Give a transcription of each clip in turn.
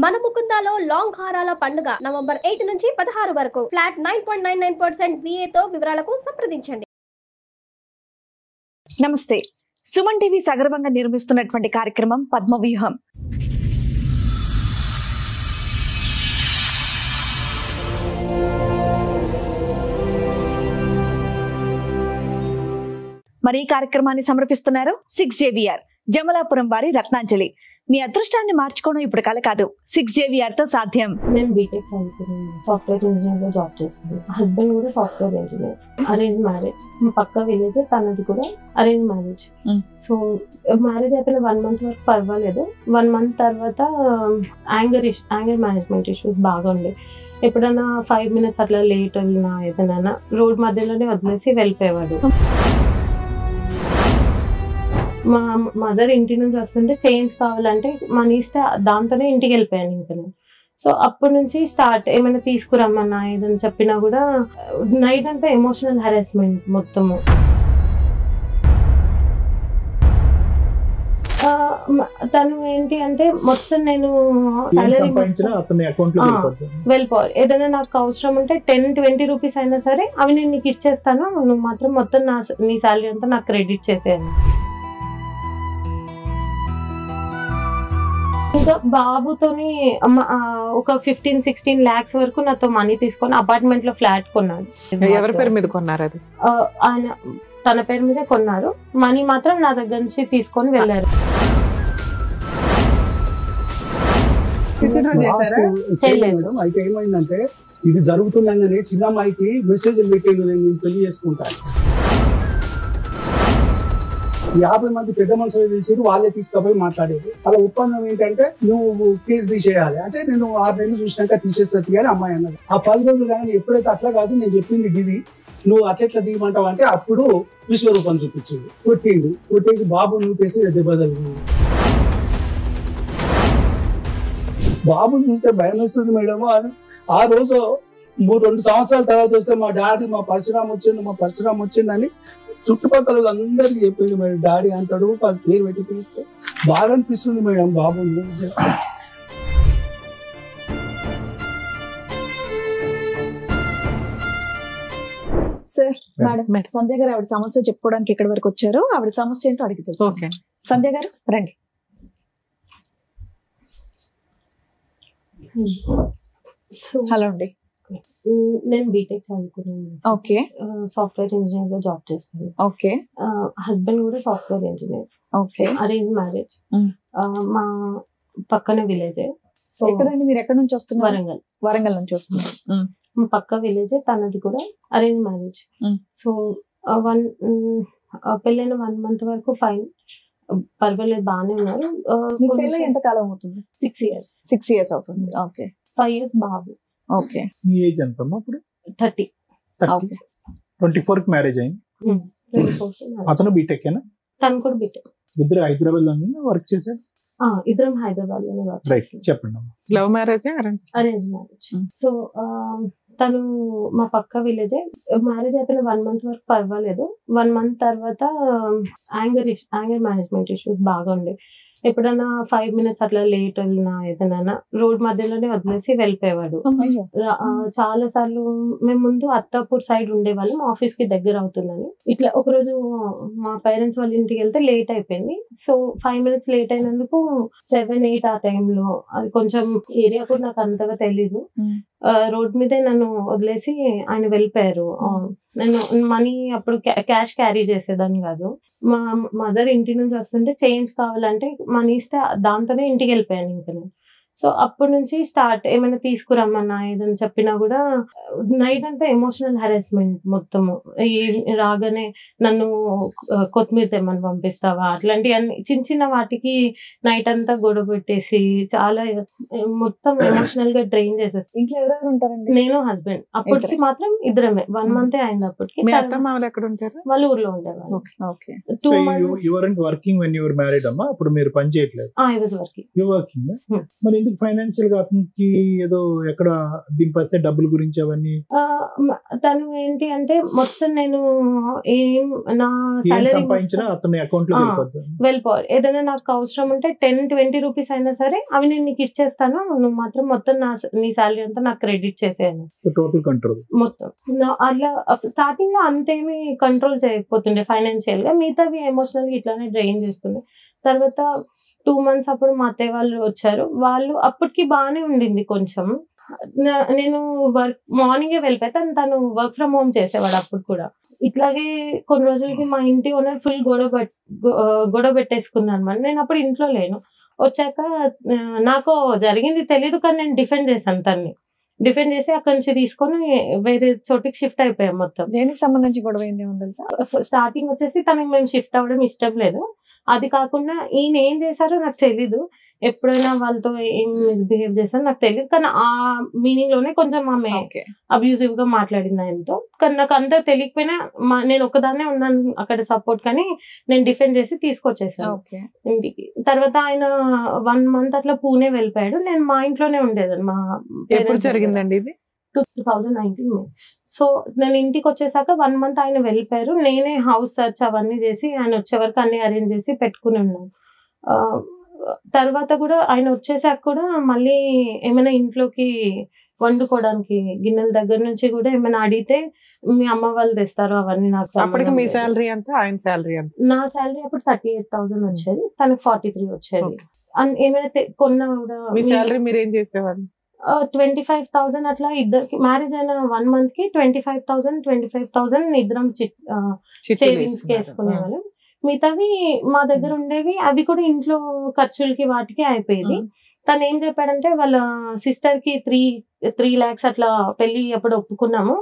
మన ముకుందాలో లాంగ్ హారాల పండుగ నవంబర్ 8 నుంచి 16 వరకు ఫ్లాట్ 9.99% VA తో వివరాలకు సంప్రదించండి. నమస్తే. సుమన్ టీవీ సగర్వంగా నిర్మిస్తున్నటువంటి కార్యక్రమం పద్మవ్యూహం. మరి ఈ కార్యక్రమాన్ని సమర్పిస్తున్నారు 6JVR జమలాపురం వారి రత్నాంజలి. మీ అదృష్టాన్ని మార్చుకోవడం ఇప్పుడు కల కాదు, 6JVR తో సాధ్యం. నేను బీటెక్ చదువుకున్నాను, సాఫ్ట్వేర్ ఇంజనీర్ లో జాబ్ చేస్తాను. హస్బెండ్ కూడా సాఫ్ట్వేర్ ఇంజనీర్. అరేంజ్ మ్యారేజ్, మా పక్క విలేజ్, తనది కూడా అరేంజ్ మ్యారేజ్. సో మ్యారేజ్ అయిపోయిన 1 month వరకు పర్వాలేదు. 1 month తర్వాత యాంగర్ మేనేజ్మెంట్ ఇష్యూస్ బాగా ఉండే. ఎప్పుడైనా 5 minutes అట్లా లేట్ వెళ్ళినా ఏదైనా రోడ్ మధ్యలోనే వదిలేసి వెళ్ళిపోయేవాడు. మా మదర్ ఇంటి నుంచి వస్తుంటే చేంజ్ కావాలంటే మనీ ఇస్తే దాంతోనే ఇంటికి వెళ్ళిపోయాను ఇంకా. సో అప్పటి నుంచి స్టార్ట్, ఏమైనా తీసుకురమ్మన్నా ఏదైనా చెప్పినా కూడా నైట్ అంతా ఎమోషనల్ హెరాస్మెంట్ మొత్తము. తను ఏంటి అంటే మొత్తం నేను వెళ్ళిపోవాలి. ఏదైనా నాకు అవసరం ఉంటే 10-20 రూపీస్ అయినా సరే అవి నేను నీకు ఇచ్చేస్తాను, నువ్వు మాత్రం మొత్తం నీ శాలరీ అంతా నాకు క్రెడిట్ చేసేయాలి. ఇంకా బాబుతోని ఒక 15-16 lakhs వరకు నాతో మనీ తీసుకొని అపార్ట్మెంట్ లో ఫ్లాట్ కొన్నాడు. ఎవరి పేరు మీద కొన్నారు? అది ఆయన తన పేరు మీదే కొన్నారు. మనీ మాత్రం నా దగ్గర నుంచి తీసుకొని వెళ్ళారు. అయితే ఏమైందంటే ఇది జరుగుతుందని చిన్నమ్మాయికి మెసేజ్ పెట్టిండు, నేను పెళ్లి చేసుకుంటాను. 50 మంది పెద్ద మనుషులు పిలిచి వాళ్ళే తీసుకుపోయి మాట్లాడేది. అలా ఒప్పందం ఏంటంటే నువ్వు కేసు తీసేయాలి అంటే నేను 6 నెలలు చూసినాక తీసేస్తుంది అని అమ్మాయి అన్నది. ఆ 10 రోజులు కానీ ఎప్పుడైతే అట్లా కాదు నేను చెప్పింది గిది, నువ్వు అట్లా దిగమంటావు అంటే అప్పుడు విశ్వరూపం చూపించింది. కొట్టేసి బాబు నూపేసి దెబ్బతలింది. బాబుని చూస్తే భయం వేస్తుంది మేడం. ఆ రోజు 2 సంవత్సరాల తర్వాత వస్తే మా డాడీ మా పరశురామ్ వచ్చిందని చుట్టుపక్కల అందరికి చెప్పింది మేడం. డాడీ అంటాడు, పేరు పెట్టి పిలిస్తే బాగా అనిపిస్తుంది మేడం బాబు. సార్, మేడం సంధ్య గారు ఆవిడ సమస్య చెప్పుకోవడానికి ఎక్కడి వరకు వచ్చారో ఆవిడ సమస్య ఏంటో అడిగి తెలుసు. సంధ్య గారు రండి. హలో అండి. నేను బీటెక్ చదువుకున్నాను. ఓకే. సాఫ్ట్వేర్ ఇంజనీర్ లో జాబ్ చేస్తాను. ఓకే. హస్బెండ్ కూడా software engineer. Okay. Arrange marriage. మా పక్కన విలేజ్. సో ఎక్కడండి మీరు? ఎక్కడి నుంచి వస్తున్నారు? వరంగల్ నుంచి వస్తున్నారు. మా పక్క విలేజ్, తనది కూడా అరేంజ్ మ్యారేజ్. సో పెళ్ళైన 1 month వరకు ఫైన్, పర్వాలేదు, బాగానే ఉన్నారు. ఎంత కాలం అవుతుంది? 6 years. 6 years అవుతుంది. ఓకే. 5 years బాబు. ఓకే. మీ ఏజ్ ఎంత అప్పుడు? 30. 24 కి మ్యారేజ్ అయింది. 24. అతను బీటెక్? తను కూడా బీటెక్. ఇద్దరు హైదరాబాద్ లో వర్క్ చేశారు? ఇద్దరం హైదరాబాద్ లోనే వర్క్. చెప్పండి. Love marriage, arrange marriage. So తను మా పక్క విలేజే. మ్యారేజ్ అయిపోయిన 1 month వరకు పర్వాలేదు. 1 month తర్వాత యాంగర్ మేనేజ్మెంట్ ఇష్యూస్ బాగా ఉండే. ఎప్పుడైనా 5 minutes అట్లా లేట్ వెళ్ళినా ఏదైనా రోడ్ మధ్యలోనే వదిలేసి వెళ్ళిపోయేవాడు. చాలా సార్లు మేము ముందు అత్తాపూర్ సైడ్ ఉండేవాళ్ళం, ఆఫీస్ కి దగ్గర అవుతుందని. ఇట్లా ఒకరోజు మా పేరెంట్స్ వాళ్ళ ఇంటికి వెళ్తే లేట్ అయిపోయింది. సో 5 minutes లేట్ అయినందుకు 7-8 ఆ టైంలో, అది కొంచెం ఏరియా కూడా నాకు అంతగా తెలీదు, రోడ్ మీదే నన్ను వదిలేసి ఆయన వెళ్ళిపోయారు. నేను మనీ అప్పుడు క్యాష్ క్యారీ చేసేదాన్ని కాదు. మా మదర్ ఇంటి నుంచి వస్తుంటే చేంజ్ కావాలంటే మనీ ఇస్తే దాంతోనే ఇంటికి వెళ్ళిపోయాను ఇంకా. సో అప్పటి నుంచి స్టార్ట్, ఏమైనా తీసుకురమ్మన్నా ఏదైనా చెప్పినా కూడా నైట్ అంతా ఎమోషనల్ హెరాస్మెంట్ మొత్తము. రాగానే నన్ను కొత్తిమీర తెమ్మని పంపిస్తావా, అట్లాంటి అన్ని చిన్న వాటికి నైట్ అంతా గొడవ పెట్టేసి చాలా మొత్తం ఎమోషనల్ గా డ్రైన్ చేసేసి. ఇంట్లో ఎవరెవరు ఉంటారండి? నేను, హస్బెండ్. అప్పటికి మాత్రం ఇద్దరమే. 1 month అయింది అప్పటికి. వాళ్ళ ఊర్లో ఉండేవాళ్ళు. 2 months. Working when your married అమ్మా? అప్పుడు మీరు పని చేయట్లేదు? I was working. You working. మరి ఎందుకు ఫైనాన్షియల్ గా అతనికి ఏదో ఎక్కడ దింపేస్తే డబ్బుల గురించి అవన్నీ తను ఏంటి అంటే మొత్తం నేను నా ఏం సాలరీ సంపాదించినా అతని అకౌంట్ లో వెళ్ళిపోవాలి. ఏదైనా నాకు అవసరం ఉంటే 10-20 రూపీస్ అయినా సరే అవి నేను నీకు ఇచ్చేస్తాను, నువ్వు మాత్రం మొత్తం నీ సాలరీ అంతా నాకు క్రెడిట్ చేసేయాలి. టోటల్ కంట్రోల్ మొత్తం అట్లా స్టార్టింగ్ లో అంతేమి కంట్రోల్ చేయకపోతుండే ఫైనాన్షియల్ గా, మిగతావి ఎమోషనల్ గా ఇట్లానే డ్రైన్ చేస్తుండే. తర్వాత 2 months అప్పుడు మా అత్తయ్య వాళ్ళు వచ్చారు. వాళ్ళు అప్పటికి బాగానే ఉండింది కొంచెం. నేను వర్క్ మార్నింగే వెళ్ళిపోతాను, తను వర్క్ ఫ్రమ్ హోమ్ చేసేవాడు అప్పుడు కూడా. ఇట్లాగే కొన్ని రోజులకి మా ఇంటి ఓనర్ ఫుల్ గొడవ పెట్టేసుకున్నాను అనమాట. నేను అప్పుడు ఇంట్లో లేను. వచ్చాక నాకు జరిగింది తెలీదు, కానీ నేను డిఫెండ్ చేశాను తన్ని. డిఫెండ్ చేసి అక్కడి నుంచి తీసుకొని వేరే చోటికి షిఫ్ట్ అయిపోయాం మొత్తం. దేనికి సంబంధించి గొడవ ఏంటి తెలుసా? స్టార్టింగ్ వచ్చేసి తనకి మేము షిఫ్ట్ అవ్వడం ఇష్టం లేదు. అది కాకుండా ఈయన ఏం చేశారో నాకు తెలీదు, ఎప్పుడైనా వాళ్ళతో ఏం మిస్బిహేవ్ చేశారో నాకు తెలియదు, కానీ ఆ మీనింగ్ లోనే కొంచెం ఆమె అబ్యూజివ్ గా మాట్లాడింది ఆయనతో. కానీ నాకు అంతా తెలియకపోయినా నేను ఒకదాన్నే ఉన్నాను అక్కడ సపోర్ట్, కానీ నేను డిఫెండ్ చేసి తీసుకొచ్చేసాను ఇంటికి. తర్వాత ఆయన 1 month అట్లా పూణే వెళ్ళిపోయాడు. నేను మా ఇంట్లోనే ఉండేదాన్ని. మా ఎప్పుడు జరిగిందండి ఇది? 2019 మే. సో నేను ఇంటికి వచ్చేసాక 1 month ఆయన వెళ్ళిపోయారు. నేనే హౌస్ సర్చ్ అవన్నీ చేసి ఆయన వచ్చే వరకు అన్ని అరేంజ్ చేసి పెట్టుకుని ఉన్నాను. తర్వాత కూడా ఆయన వచ్చేసాక కూడా మళ్ళీ ఏమైనా ఇంట్లోకి వండుకోవడానికి గిన్నెల దగ్గర నుంచి కూడా ఏమైనా అడిగితే మీ అమ్మ వాళ్ళు తెస్తారు అవన్నీ. నాకు అప్పటికి మీ శాలరీ అంతా, ఆయన శాలరీ అంతా? నా శాలరీ అప్పుడు 38,000 వచ్చేది, తనకు 43 వచ్చేది. ఏమైనా కొన్నా కూడా. మీ శాలరీ మీరు ఏం చేసేవారు? 25,000 అట్లా ఇద్దరికి. మ్యారేజ్ అయిన 1 month కి 25,000 ఇద్దరం సేవింగ్స్ కి వేసుకునేవాళ్ళం. మిగతావి మా దగ్గర ఉండేవి, అవి కూడా ఇంట్లో ఖర్చులకి వాటికి అయిపోయేది. తను ఏం చెప్పాడంటే వాళ్ళ సిస్టర్ కి 3 lakhs అట్లా పెళ్లి అప్పుడు ఒప్పుకున్నాము,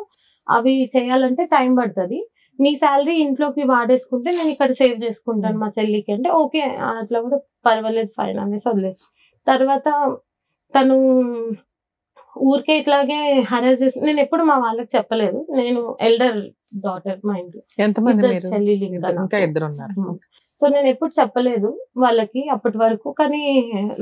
అవి చేయాలంటే టైం పడుతుంది, నీ శాలరీ ఇంట్లోకి వాడేసుకుంటే నేను ఇక్కడ సేవ్ చేసుకుంటాను మా చెల్లికి అంటే ఓకే అట్లా కూడా పర్వాలేదు ఫైన్ అనేసి వదిలేదు. తర్వాత తను ఊరికే ఇట్లాగే హరాస్ చేసి, నేను ఎప్పుడు మా వాళ్ళకి చెప్పలేదు, నేను ఎల్డర్ డాటర్ మా ఇంట్లో. ఎంతమంది? చెల్లి ఇంకా ఇద్దరు ఉన్నారు. సో నేను ఎప్పుడు చెప్పలేదు వాళ్ళకి అప్పటి వరకు. కానీ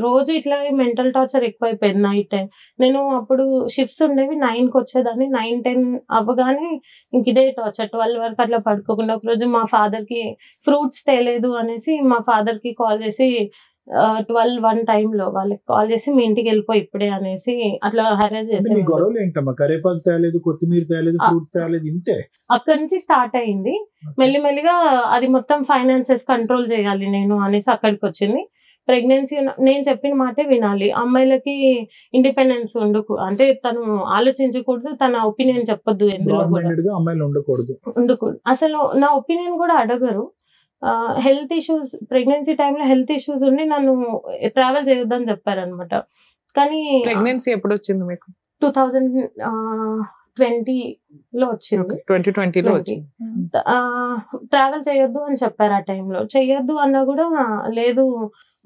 రోజు ఇట్లా మెంటల్ టార్చర్ ఎక్కువైపోయింది నైట్ టైం. నేను అప్పుడు షిఫ్ట్స్ ఉండేవి, 9కి వచ్చేదాన్ని, 9-10 అవ్వగానే ఇంక ఇదే టార్చర్. 12 వరకు అట్లా పడుకోకుండా. ఒకరోజు మా ఫాదర్ కి ఫ్రూట్స్ తేలేదు అనేసి మా ఫాదర్ కి కాల్ చేసి 12-1 టైంలో వాళ్ళకి కాల్ చేసి మీ ఇంటికి వెళ్ళిపోయి ఇప్పుడే అనేసి అట్లా హరాస్ చేసి. గొడవలు ఏంటమ్మా? కరేపాకు తేలేదు, కొత్తిమీర తేలేదు, ఫ్రూట్స్ తేలేదు, ఇంతే. అక్కడి నుంచి స్టార్ట్ అయింది. మెల్లిమెల్లిగా అది మొత్తం ఫైనాన్సెస్ కంట్రోల్ చేయాలి నేను అనేసి అక్కడికి వచ్చింది. ప్రెగ్నెన్సీ నేను చెప్పిన మాటే వినాలి, అమ్మాయిలకి ఇండిపెండెన్స్ ఉండకు అంటే తను ఆలోచించకూడదు, తన ఒపీనియన్ చెప్పొద్దు, ఎందులో ఉండకూడదు. అసలు నా ఒపీనియన్ కూడా అడగరు. హెల్త్ ఇష్యూస్, ప్రెగ్నెన్సీ టైంలో హెల్త్ ఇష్యూస్ ఉండి నన్ను ట్రావెల్ చేయొద్దని చెప్పారనమాట. కానీ ప్రెగ్నెన్సీ ఎప్పుడు వచ్చింది మీకు? 2020లో వచ్చింది. 2020లో వచ్చింది. ట్రావెల్ చేయొద్దు అని చెప్పారు ఆ టైంలో. చేయొద్దు అన్నా కూడా లేదు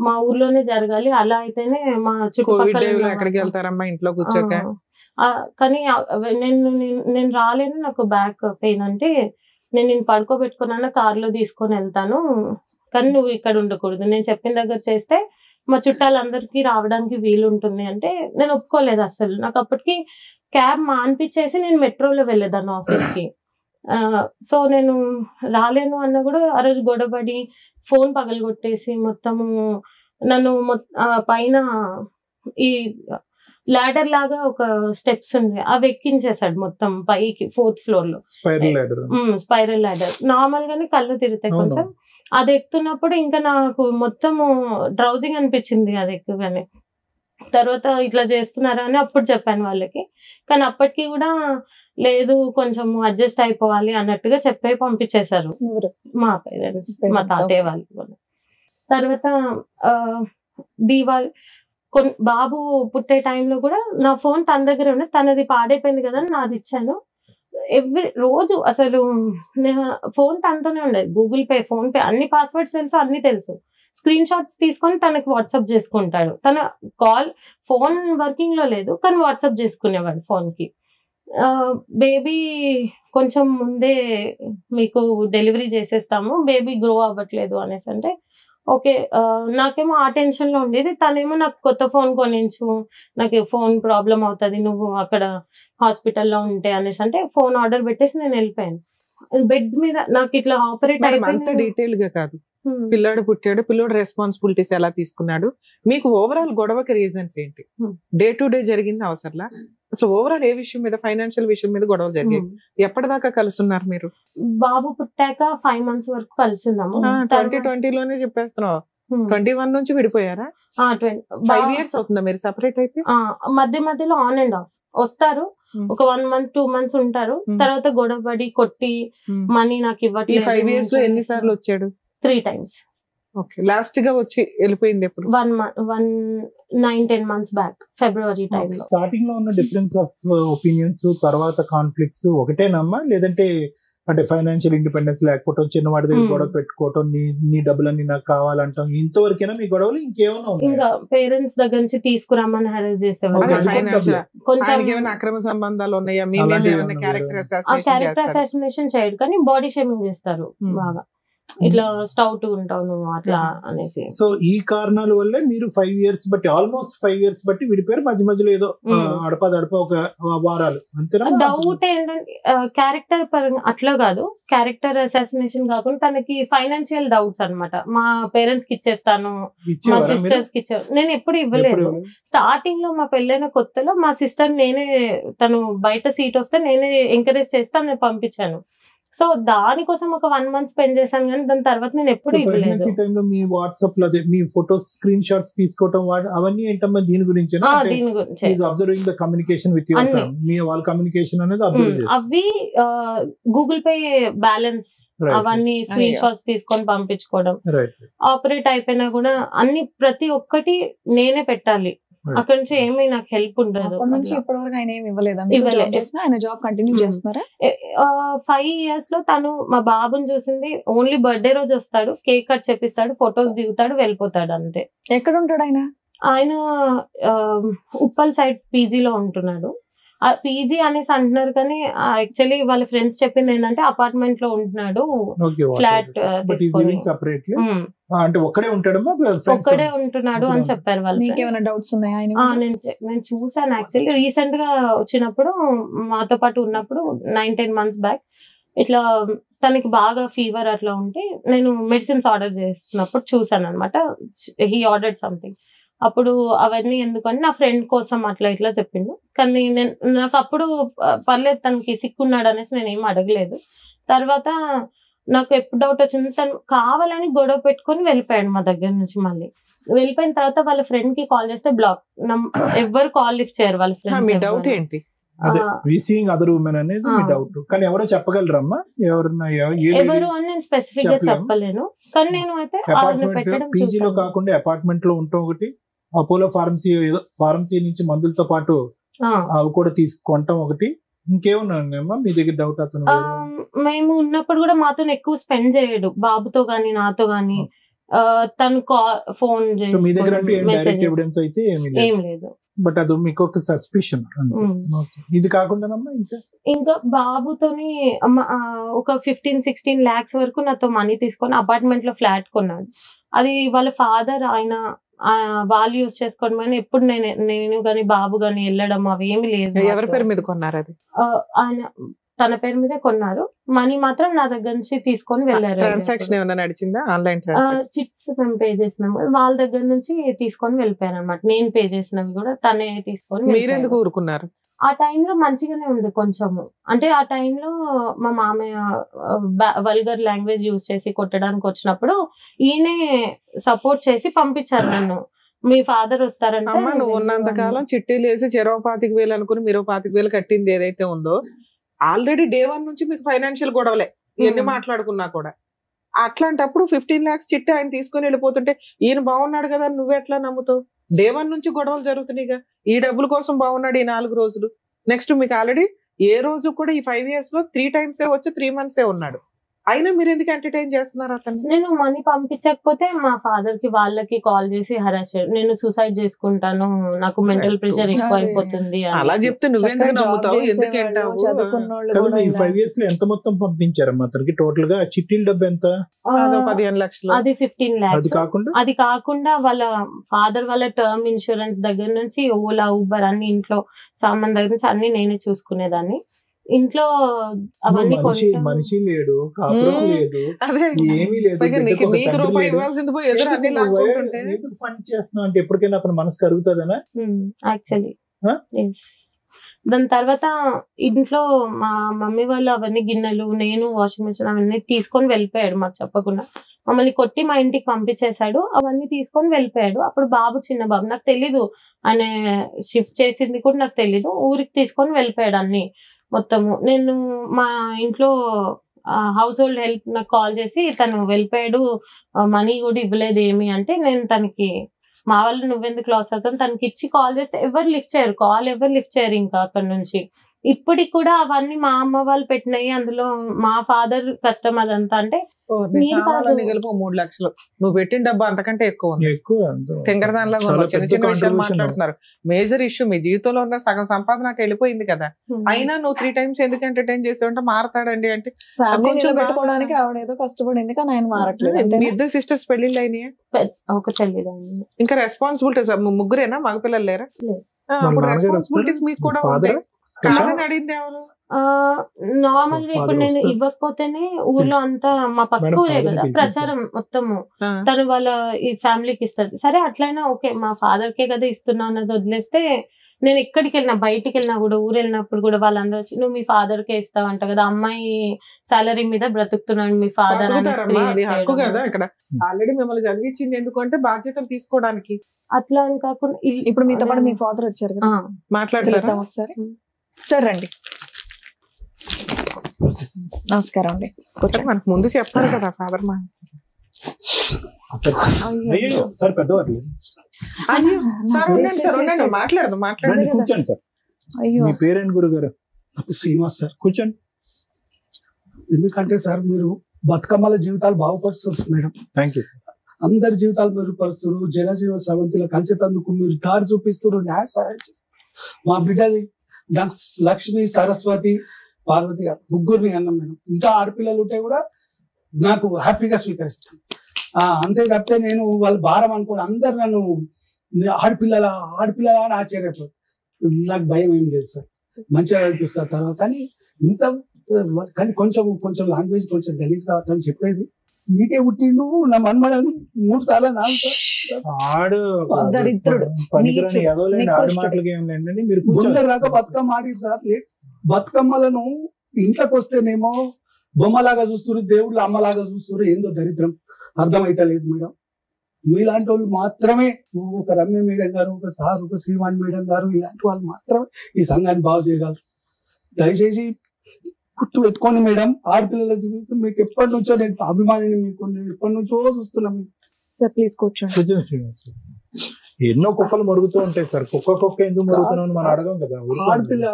మా ఊర్లోనే జరగాలి, అలా అయితేనే మా చుట్టుపక్కల ఎక్కడికి వెళ్తారమ్మా ఇంట్లో కూర్చోక. కానీ నేను రాలేను, నాకు బ్యాక్ పెయిన్ అంటే నేను పడుకోబెట్టుకున్నా కార్లో తీసుకొని వెళ్తాను, కానీ నువ్వు ఇక్కడ ఉండకూడదు, నేను చెప్పిన దగ్గర చేస్తే మా చుట్టాలందరికీ రావడానికి వీలుంటుంది అంటే నేను ఒప్పుకోలేదు అసలు. నాకు అప్పటికి క్యాబ్ మానిపించేసి నేను మెట్రోలో వెళ్ళేదాన్ని ఆఫీస్కి. సో నేను రాలేను అన్న కూడా ఆ రోజు గొడవపడి ఫోన్ పగలగొట్టేసి మొత్తము నన్ను పైన ఈ లాడర్ లాగా ఒక స్టెప్స్ ఉంది అవి ఎక్కించేసాడు మొత్తం పైకి 4th floor లో. స్పైరల్ లాడర్ నార్మల్ గానే కళ్ళు తిరుగుతాయి కొంచెం, అది ఎక్కుతున్నప్పుడు ఇంకా నాకు మొత్తము డ్రౌజింగ్ అనిపించింది అది ఎక్కువగానే. తర్వాత ఇట్లా చేస్తున్నారా అని అప్పుడు చెప్పాను వాళ్ళకి, కానీ అప్పటికి కూడా లేదు కొంచెం అడ్జస్ట్ అయిపోవాలి అన్నట్టుగా చెప్పే పంపించేశారు మా పేరెంట్స్, మా తాతయ్య వాళ్ళు. తర్వాత దీవాళి బాబు పుట్టే టైంలో కూడా నా ఫోన్ తన దగ్గర ఉండే, తనది పాడైపోయింది కదా అని నాది ఇచ్చాను. రోజు అసలు నేను ఫోన్ తనతోనే ఉండేది, గూగుల్ పే, ఫోన్ పే అన్ని పాస్వర్డ్స్ తెలుసు, అన్ని తెలుసు. స్క్రీన్ షాట్స్ తీసుకొని తనకి వాట్సాప్ చేసుకుంటాడు. తన ఫోన్ వర్కింగ్ లో లేదు కానీ వాట్సాప్ చేసుకునేవాడు ఫోన్ కి. బేబీ కొంచెం ముందే మీకు డెలివరీ చేసేస్తాము, బేబీ గ్రో అవ్వట్లేదు అనేసి అంటే ఓకే. నాకేమో ఆ టెన్షన్ లో ఉండేది. తనేమో నాకు కొత్త ఫోన్ కొనించు, నాకు ఫోన్ ప్రాబ్లం అవుతుంది నువ్వు అక్కడ హాస్పిటల్లో ఉంటే అనేసి అంటే ఫోన్ ఆర్డర్ పెట్టేసి నేను వెళ్ళిపోయాను. బెడ్ మీద నాకు ఇట్లా ఆపరేట్ అంత అయిపోయింది. డీటెయిల్ గా కాదు, పిల్లాడు పుట్టాడు, పిల్లోడు రెస్పాన్సిబిలిటీస్ ఎలా తీసుకున్నాడు, మీకు ఓవరాల్ గొడవకి రీజన్స్ ఏంటి, డే టు డే జరిగింది అవసరంలా, అసలు ఓవరాల్ ఏ విషయం మీద, ఫైనాన్షియల్ విషయం మీద గొడవలు జరిగాయి, ఎప్పటిదాకా కలుస్తున్నారు మీరు? బాబు పుట్టాక 5 months వరకు కలిసిన్నాము. 2020 లోనే చెప్పేస్తున్నావు, 21 నుంచి విడిపోయారా? 5 years అవుతుందా మీరు సెపరేట్ అయిపోయి? మధ్య మధ్యలో ఆన్ అండ్ ఆఫ్ వస్తారు, ఒక 1 month 2 months ఉంటారు, తర్వాత గొడవ పడి కొట్టి మనీ నాకు ఈ ఇవ్వట్లేదు. 5 years లో ఎన్నిసార్లు వచ్చాడు? 3 times. ఓకే, లాస్ట్ గా వచ్చి వెళ్ళిపోయింది ఎప్పుడు? 9-10 months బ్యాక్, ఫిబ్రవరి టైం లో. స్టార్టింగ్ లో ఉన్న డిఫరెన్స్ ఆఫ్ ఒపీనియన్స్ తర్వాత కాన్ఫ్లిక్ట్స్ ఒకటేనమ్మా, లేదంటే అంటే ఫైనాన్షియల్ ఇండిపెండెన్స్ లేకపోవటం, చిన్నవాడి దగ్గర గొడవ పెట్టుకోవటం, నీ డబ్బులన్నీ నాకు కావాలంటాం, ఇంతవరకేనా మీ గొడవలు? ఇంకేమన్నా ఇంకా పేరెంట్స్ దగ్గర నుంచి తీసుకురామని హెరాస్ చేసేవాళ్ళు. కొంచెం ఏమైనా అక్రమ సంబంధాలు ఉన్నాయా? మీ మీద ఏమైనా క్యారెక్టర్ క్యారెక్టర్ అసాసినేషన్ చేయడు కానీ బాడీ షేమింగ్ చేస్తారు బాగా, ఇట్లా స్టౌట్ ఉంటావు నువ్వు అట్లా అనేసి. సో ఈ కారణాల వల్లే మీరు 5 years బట్టి, ఆల్మోస్ట్ 5 years బట్టి విడిపోయారు. మధ్య మధ్యలో ఏదో అడప ఒక వారాలు అంతేనా? డౌట్ ఏంటంటే క్యారెక్టర్ పరంగా అట్లా కాదు, క్యారెక్టర్ అసాసినేషన్ కాకుండా తనకి ఫైనాన్షియల్ డౌట్స్ అన్నమాట. మా పేరెంట్స్ కి ఇచ్చేస్తాను, మా సిస్టర్స్ కి ఇచ్చాను, నేను ఎప్పుడు ఇవ్వలేదు. స్టార్టింగ్ లో మా పెళ్ళైన కొత్తలో మా సిస్టర్ నేనే, తను బయట సీట్ వస్తే నేనే ఎంకరేజ్ చేస్తా, నేను పంపించాను. సో దానికోసం ఒక 1 month స్పెండ్ చేశాను కానీ దాని తర్వాత నేను ఎప్పుడు ఇవ్వలేదు. మీ వాట్సాప్ లో మీ ఫోటోస్ స్క్రీన్ షాట్స్ తీసుకోవడం అవన్నీ ఏంటమ్మా దీని గురించి? దీని గురించి observing the communication with your family, మీ వాళ్ళ కమ్యూనికేషన్ అనేది అబ్జర్వ్ చేస్తారు. అవి గూగుల్ పే బ్యాలెన్స్ అవన్నీ స్క్రీన్ షాట్స్ తీసుకొని పంపించుకోవడం, ఆపరేట్ అయిపోయినా కూడా అన్ని ప్రతి ఒక్కటి నేనే పెట్టాలి. అక్కడ నుంచి ఏమీ నాకు హెల్ప్ ఉండదు. ఇప్పటివరకు ఆయన ఏమి ఇవ్వలేదు. ఆయన జాబ్ కంటిన్యూ చేస్తున్నారా? 5 years లో తను మా బాబుని చూసింది ఓన్లీ బర్త్డే రోజు వస్తాడు, కేక్ కట్ చేపిస్తాడు, ఫొటోస్ దిగుతాడు, వెళ్ళిపోతాడు అంతే. ఎక్కడ ఉంటాడు ఆయన? ఆయన ఉప్పల్ సైడ్ పీజీలో ఉంటున్నాడు. పీజీ అనేసి అంటున్నారు కానీ యాక్చువల్లీ వాళ్ళ ఫ్రెండ్స్ చెప్పింది ఏంటంటే అపార్ట్మెంట్ లో ఉంటున్నాడు, ఫ్లాట్ అంటే ఒక్కడే ఉంటాడమ్మా, ఒక్కడే ఉంటున్నాడు అని చెప్పారు వాళ్ళు. ఏమైనా డౌట్స్ ఉన్నాయా? నేను చూసాను యాక్చువల్లీ రీసెంట్ గా వచ్చినప్పుడు, మాతో పాటు ఉన్నప్పుడు 9-10 months బ్యాక్ ఇట్లా తనకి బాగా ఫీవర్ అట్లా ఉంటే నేను మెడిసిన్స్ ఆర్డర్ చేస్తున్నప్పుడు చూసాను అనమాట. He ordered something. అప్పుడు అవన్నీ ఎందుకంటే నా ఫ్రెండ్ కోసం అట్లా ఇట్లా చెప్పిండు. కానీ నాకు అప్పుడు పర్లేదు తనకి సిక్కున్నాడు అనేసి నేను ఏం అడగలేదు. తర్వాత నాకు ఎప్పుడు డౌట్ వచ్చింది, తను కావాలని గొడవ పెట్టుకొని వెళ్ళిపోయాడు మా దగ్గర నుంచి. మళ్ళీ వెళ్ళిపోయిన తర్వాత వాళ్ళ ఫ్రెండ్ కి కాల్ చేస్తే బ్లాక్, ఎవ్వరు కాల్ లిఫ్ట్ చేయరు వాళ్ళ ఫ్రెండ్. డౌట్ ఏంటి? సీయింగ్ అదర్ ఉమెన్ అనేది మీ డౌట్. కానీ ఎవరో చెప్పగలరమ్మా ఎవరు అని నేను స్పెసిఫిక్ గా చెప్పలేను. కానీ నేను అయితే పీజీలో కాకుండా అపార్ట్మెంట్ లో ఉంటాం ఒకటి, అపోలో ఫార్మసీ నుంచి మందులతో పాటు అవి కూడా తీసుకుంటాం ఒకటి, ఇంకేమన్నా మీ దగ్గర డౌట్? అతను మేము ఉన్నప్పుడు కూడా మాతో ఎక్కువ స్పెండ్ చేయడు, బాబుతో గానీ నాతో గానీ. తను ఫోన్ చేసి మీ దగ్గర డైరెక్ట్ ఎవిడెన్స్ అయితే ఏం లేదు, బట్ అది మీకు ఒక సస్పిషన్. ఇది కాకుండా ఇంకా బాబుతోని ఒక 15-16 lakhs వరకు నాతో మనీ తీసుకొని అపార్ట్మెంట్ లో ఫ్లాట్ కొన్నాడు. అది వాళ్ళ ఫాదర్ ఆయన వాళ్ళు యూజ్ చేసుకోవడం, ఎప్పుడు నేను గాని బాబు గాని వెళ్ళడం అవి ఏమి లేదు. ఎవరి పేరు మీద కొన్నారు? అది ఆయన తన పేరు మీదే కొన్నారు, మనీ మాత్రం నా దగ్గర నుంచి తీసుకొని వెళ్ళారు. ట్రాన్సాక్షన్ ఏమైనా నడిచిందా? ఆన్లైన్ చిట్స్ మేము పే చేసినాము, వాళ్ళ దగ్గర నుంచి తీసుకొని వెళ్ళిపోయారు అనమాట. నేను పే చేసినవి కూడా తనే తీసుకొని. మీరెందుకు ఊరుకున్నారు? ఆ టైంలో మంచిగానే ఉంది కొంచెము. అంటే ఆ టైంలో మా మామయ్య వల్గర్ లాంగ్వేజ్ యూజ్ చేసి కొట్టడానికి వచ్చినప్పుడు ఈయనే సపోర్ట్ చేసి పంపించారు నన్ను. మీ ఫాదర్ వస్తారంటే. అమ్మ నువ్వు ఉన్నంత కాలం చిట్టీలు వేసి 25,000 అనుకుని మీరు 25,000 కట్టింది ఏదైతే ఉందో, ఆల్రెడీ డే 1 నుంచి మీకు ఫైనాన్షియల్ గొడవలే ఎన్ని మాట్లాడుకున్నా కూడా. అట్లాంటప్పుడు 15 lakhs చిట్టి ఆయన తీసుకుని వెళ్ళిపోతుంటే ఈయన బాగున్నాడు కదా నువ్వు ఎట్లా నమ్ముతావు? డే 1 నుంచి గొడవలు జరుగుతున్నాయిగా. ఈ డబ్బుల కోసం బాగున్నాడు ఈ 4 రోజులు. నెక్స్ట్ మీకు ఆల్రెడీ ఏ రోజు కూడా ఈ 5 years లో 3 times వచ్చి 3 months ఉన్నాడు. అయినా మీరు ఎందుకు ఎంటర్టైన్ చేస్తున్నారు అతను? నేను మనీ పంపించకపోతే మా ఫాదర్ కి వాళ్ళకి కాల్ చేసి హరాస్ చేయడం, నేను సూసైడ్ చేసుకుంటాను, నాకు మెంటల్ ప్రెషర్ ఎక్కువ అయిపోతుంది అని. అలా చెప్తే నువ్వెందుకు నమ్ముతావు, ఎందుకు వింటావు? కదా ఈ 5 years లో ఎంత మొత్తం పంపించారమ్మా అతనికి టోటల్ గా? చిట్టీల డబ్బు ఎంత? అదో 15 లక్షలు. అది 15 lakhs. అది కాకుండా వాళ్ళ ఫాదర్ వాళ్ళ టర్మ్ ఇన్సూరెన్స్ దగ్గర నుంచి ఓలా ఊబర్ అన్ని ఇంట్లో సామాన్ దగ్గర నుంచి అన్ని నేనే చూసుకునేదాన్ని. ఇంట్లో అవన్నీ మనిషి లేడు, కాపురం లేదు, అదే ఏమీ లేదు, నీకు రూపాయి ఇవ్వాల్సింది పోయి ఎదురు అన్ని లాక్కుంటుంటే ఫండ్ చేస్తున్నావు అంటే ఎప్పటికైనా అతను మనసు కరుగుతుందనా? యాక్చువల్లీ దాని తర్వాత ఇంట్లో మా మమ్మీ వాళ్ళు అవన్నీ గిన్నెలు, నేను వాషింగ్ మెషిన్ అవన్నీ తీసుకొని వెళ్ళిపోయాడు మాకు చెప్పకుండా. మమ్మల్ని కొట్టి మా ఇంటికి పంపించేశాడు, అవన్నీ తీసుకొని వెళ్ళిపోయాడు. అప్పుడు బాబు చిన్న బాబు, నాకు తెలీదు ఆయన షిఫ్ట్ చేసింది కూడా నాకు తెలీదు. ఊరికి తీసుకొని వెళ్ళిపోయాడు అన్ని మొత్తము. నేను మా ఇంట్లో హౌస్ హోల్డ్ హెల్ప్ నాకు కాల్ చేసి తను వెళ్ళిపోయాడు, మనీ కూడా ఇవ్వలేదు ఏమి అంటే, నేను తనకి మా వాళ్ళు నువ్వెందుకు లాస్ అవుతాను తనకి ఇచ్చి కాల్ చేస్తే ఎవరు లిఫ్ట్ చేయరు, కాల్ ఎవరు లిఫ్ట్ చేయరు. ఇంకా అక్కడ నుంచి ఇప్పటికి కూడా అవన్నీ మా అమ్మ వాళ్ళు పెట్టినాయి, అందులో మా ఫాదర్ కష్టం అదంతా. అంటే 3 లక్షలు నువ్వు పెట్టిన డబ్బు అంతకంటే ఎక్కువ ఉంది. తెంగరదానిలాగా చిన్న చిన్న విషయాలు మాట్లాడుతున్నారు. మేజర్ ఇష్యూ మీ జీవితంలో ఉన్న సగం సంపాదన అటు వెళ్ళిపోయింది కదా, అయినా నువ్వు 3 times ఎందుకు ఎంటర్టైన్ చేసావంటే మారతాడండి అంటే కొంచెం పెట్టుకోవడానికి ఆవిడ ఏదో కష్టపడింది కానీ ఆయన మారట్లేదు. మీ ఇద్దరు సిస్టర్స్ పెళ్లిళ్ళు అయినాయి? ఒక చెల్లి. ఇంకా రెస్పాన్సిబిలిటీస్ ముగ్గురేనా, మగపిల్లలు లేరా? అప్పుడు రెస్పాన్సిబిలిటీస్ మీకు కూడా ఉంటాయి. నార్మల్ గా ఇప్పుడు నేను ఇవ్వకపోతేనే ఊర్లో అంతా మా పక్క ఊరే కదా ప్రచారం మొత్తము, తను వాళ్ళ ఈ ఫ్యామిలీకి ఇస్తుంది. సరే అట్లయినా ఓకే, మా ఫాదర్ కే కదా ఇస్తున్నా అన్నది వదిలేస్తే, నేను ఎక్కడికి వెళ్ళినా బయటికి వెళ్ళినా కూడా ఊరు వెళ్ళినప్పుడు కూడా వాళ్ళందరూ వచ్చి నువ్వు మీ ఫాదర్ కే ఇస్తావంట కదా, అమ్మాయి సాలరీ మీద బ్రతుకుతున్నాడు మీ ఫాదర్ ఇక్కడ. ఆల్రెడీ మిమ్మల్ని చదివించింది ఎందుకంటే బాధ్యతలు తీసుకోవడానికి. అట్లా అని కాకుండా ఇప్పుడు మీతో పాటు మీ ఫాదర్ వచ్చారు కదా, మాట్లాడతాం ఒకసారి. సార్ రండి. నమస్కారం అండి. మనకు ముందు చెప్పాలి కదా ఫాదర్ మా. సార్ పెద్దవారు మాట్లాడదు కూర్చోండి సార్. మీ పేరేంటి గురుగారు? శ్రీనివాస్ సార్. కూర్చోండి. ఎందుకంటే సార్ మీరు బతుకమ్మల జీవితాలు బాగుపరుస్తారు మేడం. Thank you sir. అందరి జీవితాలు మెరుగుపరుస్తారు, జనజీవ సవంతిలో కలిసేటందుకు మీరు దారి చూపిస్తారు, న్యాయ సహాయం చేస్తారు. మా బిడ్డది లక్ష్మి, సరస్వతి, పార్వతి గారు ముగ్గురిని అన్నాం నేను. ఇంకా ఆడపిల్లలు ఉంటే కూడా నాకు హ్యాపీగా స్వీకరిస్తాను. అంతే తప్పితే నేను వాళ్ళు భారం అనుకోని అందరు నన్ను ఆడపిల్లల అని ఆశ్చర్యపోతారు. నాకు భయం ఏం లేదు సార్, మంచిగా అనిపిస్తారు తర్వాత. కానీ ఇంత కానీ కొంచెం లాంగ్వేజ్ కొంచెం గలీజ్ కావద్దని చెప్పేది. నీకే పుట్టిండు నా మన్మడని 3 సార్లు రాక బతుకమ్మ ఆడిరు సార్. బతుకమ్మలను ఇంట్లోకి వస్తేనేమో బొమ్మలాగా చూస్తున్నారు, దేవుళ్ళు అమ్మలాగా చూస్తున్నారు. ఏందో దరిద్రం అర్థమైతే లేదు మేడం. మీలాంటి వాళ్ళు మాత్రమే, ఒక రమ్య మేడం గారు, ఒక సార్, ఒక శ్రీవాణి మేడం గారు, ఇలాంటి వాళ్ళు మాత్రమే ఈ సంఘాన్ని బాగు చేయగలరు. దయచేసి గుర్తు పెట్టుకోండి మేడం. ఆడపిల్లల జీవితం మీకు ఎప్పటి నుంచో నేను అభిమానిని, మీకు నేను ఎప్పటి నుంచో చూస్తున్నా. మీకు ప్లీజ్ కూర్చోండి. ఎన్నో కుక్కలు మరుగుతూ ఉంటాయి సార్, కుక్క ఎందుకు మరుగుతున్నాను మనం అడగం కదా. ఆడపిల్ల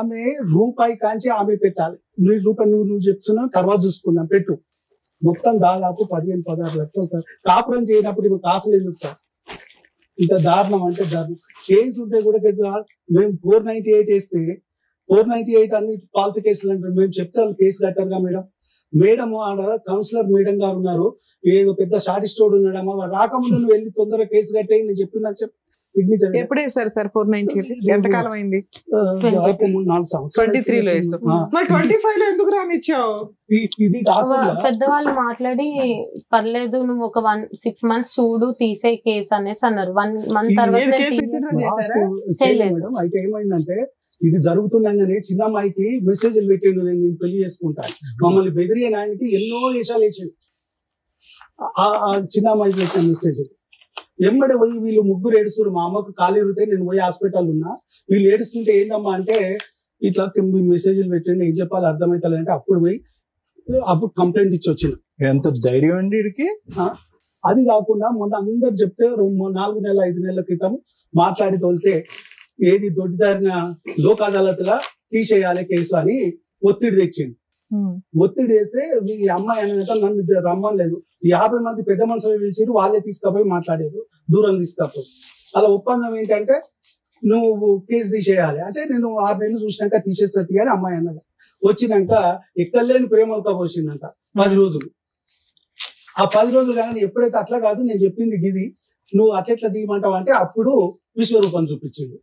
ఆమె రూపాయి కాంచి ఆమె పెట్టాలి. రూపాయి నువ్వు చెప్తున్నావు, తర్వాత చూసుకుందాం పెట్టు. మొత్తం దాదాపు 15-16 లక్షలు సార్. కాపురం చేయనప్పుడు ఇప్పుడు కాసులు ఎందుకు సార్? ఇంత దారుణం అంటే దారుణం. కేసు ఉంటే కూడా మేము 498 వేస్తే 498 అన్ని పాలతీ కేసులు అంటారు. మేము చెప్తే వాళ్ళు కేసు కట్టారుగా మేడం. మేడం ఆడ కౌన్సిలర్ మేడం గారు ఉన్నారు, ఏదో పెద్ద షార్టిస్టోడ్ ఉన్నాడమ్మా, రాకముందు నువ్వు వెళ్ళి తొందరగా కేసు కట్టే నేను చెప్పిన సిగ్నేచర్. ఎప్పుడు వేసారు సార్ 498? ఎంతకాలం అయింది? 4 సంవత్సరాలు. 23 లో వేసావు, 25 లో ఎందుకు రానిచ్చావు? ఇది పెద్దవాళ్ళు మాట్లాడి పర్లేదు నువ్వు ఒక 6 months చూడు తీసే కేసు అనేసి అన్నారు. 1 month తర్వాత మేడం. అయితే ఏమైందంటే ఇది జరుగుతుండగానే చిన్న అమ్మాయికి మెసేజ్లు పెట్టిండు, నేను పెళ్లి చేసుకుంటాను మమ్మల్ని బెదిరియని ఆయనకి ఎన్నో వేషాలు వేసాడు. ఆ చిన్న అమ్మాయికి పెట్టిన మెసేజ్ ఎమ్మడే పోయి వీళ్ళు ముగ్గురు ఏడుస్తారు. మా అమ్మకు కాలు ఎరిగితే నేను పోయి హాస్పిటల్ ఉన్నా, వీళ్ళు ఏడుస్తుంటే ఏందమ్మా అంటే ఇట్లా మెసేజ్లు పెట్టండి, ఏం చెప్పాలి అర్థమవుతుంది అంటే అప్పుడు కంప్లైంట్ ఇచ్చి వచ్చిన. ఎంత ధైర్యం అండి వీడికి. అది కాకుండా మొన్న అందరు చెప్తే 4 నెలల 5 నెలల క్రితం మాట్లాడి తోలితే ఏది దొడ్డిదారిన లోక్ అదాలత్లా తీసేయాలి కేసు అని ఒత్తిడి తెచ్చింది. ఒత్తిడి వేస్తే ఈ అమ్మాయి అనేది నన్ను రమ్మలేదు 50 మంది పెద్ద మనుషులు పిలిచిరు, వాళ్ళే తీసుకుపోయి మాట్లాడారు, దూరం తీసుకపోయి. అలా ఒప్పందం ఏంటంటే నువ్వు కేసు తీసేయాలి అంటే నేను 6 నెలలు చూసినాక తీసేస్తుంది అని అమ్మాయి అన్నది. వచ్చినాక ఎక్కలేని ప్రేమలతో పోసిందంట 10 రోజులు. ఆ 10 రోజులు కానీ ఎప్పుడైతే అట్లా కాదు నేను చెప్పింది గిది, నువ్వు అట్లెట్లా తీయమంటావు అంటే అప్పుడు విశ్వరూపం చూపించిండు,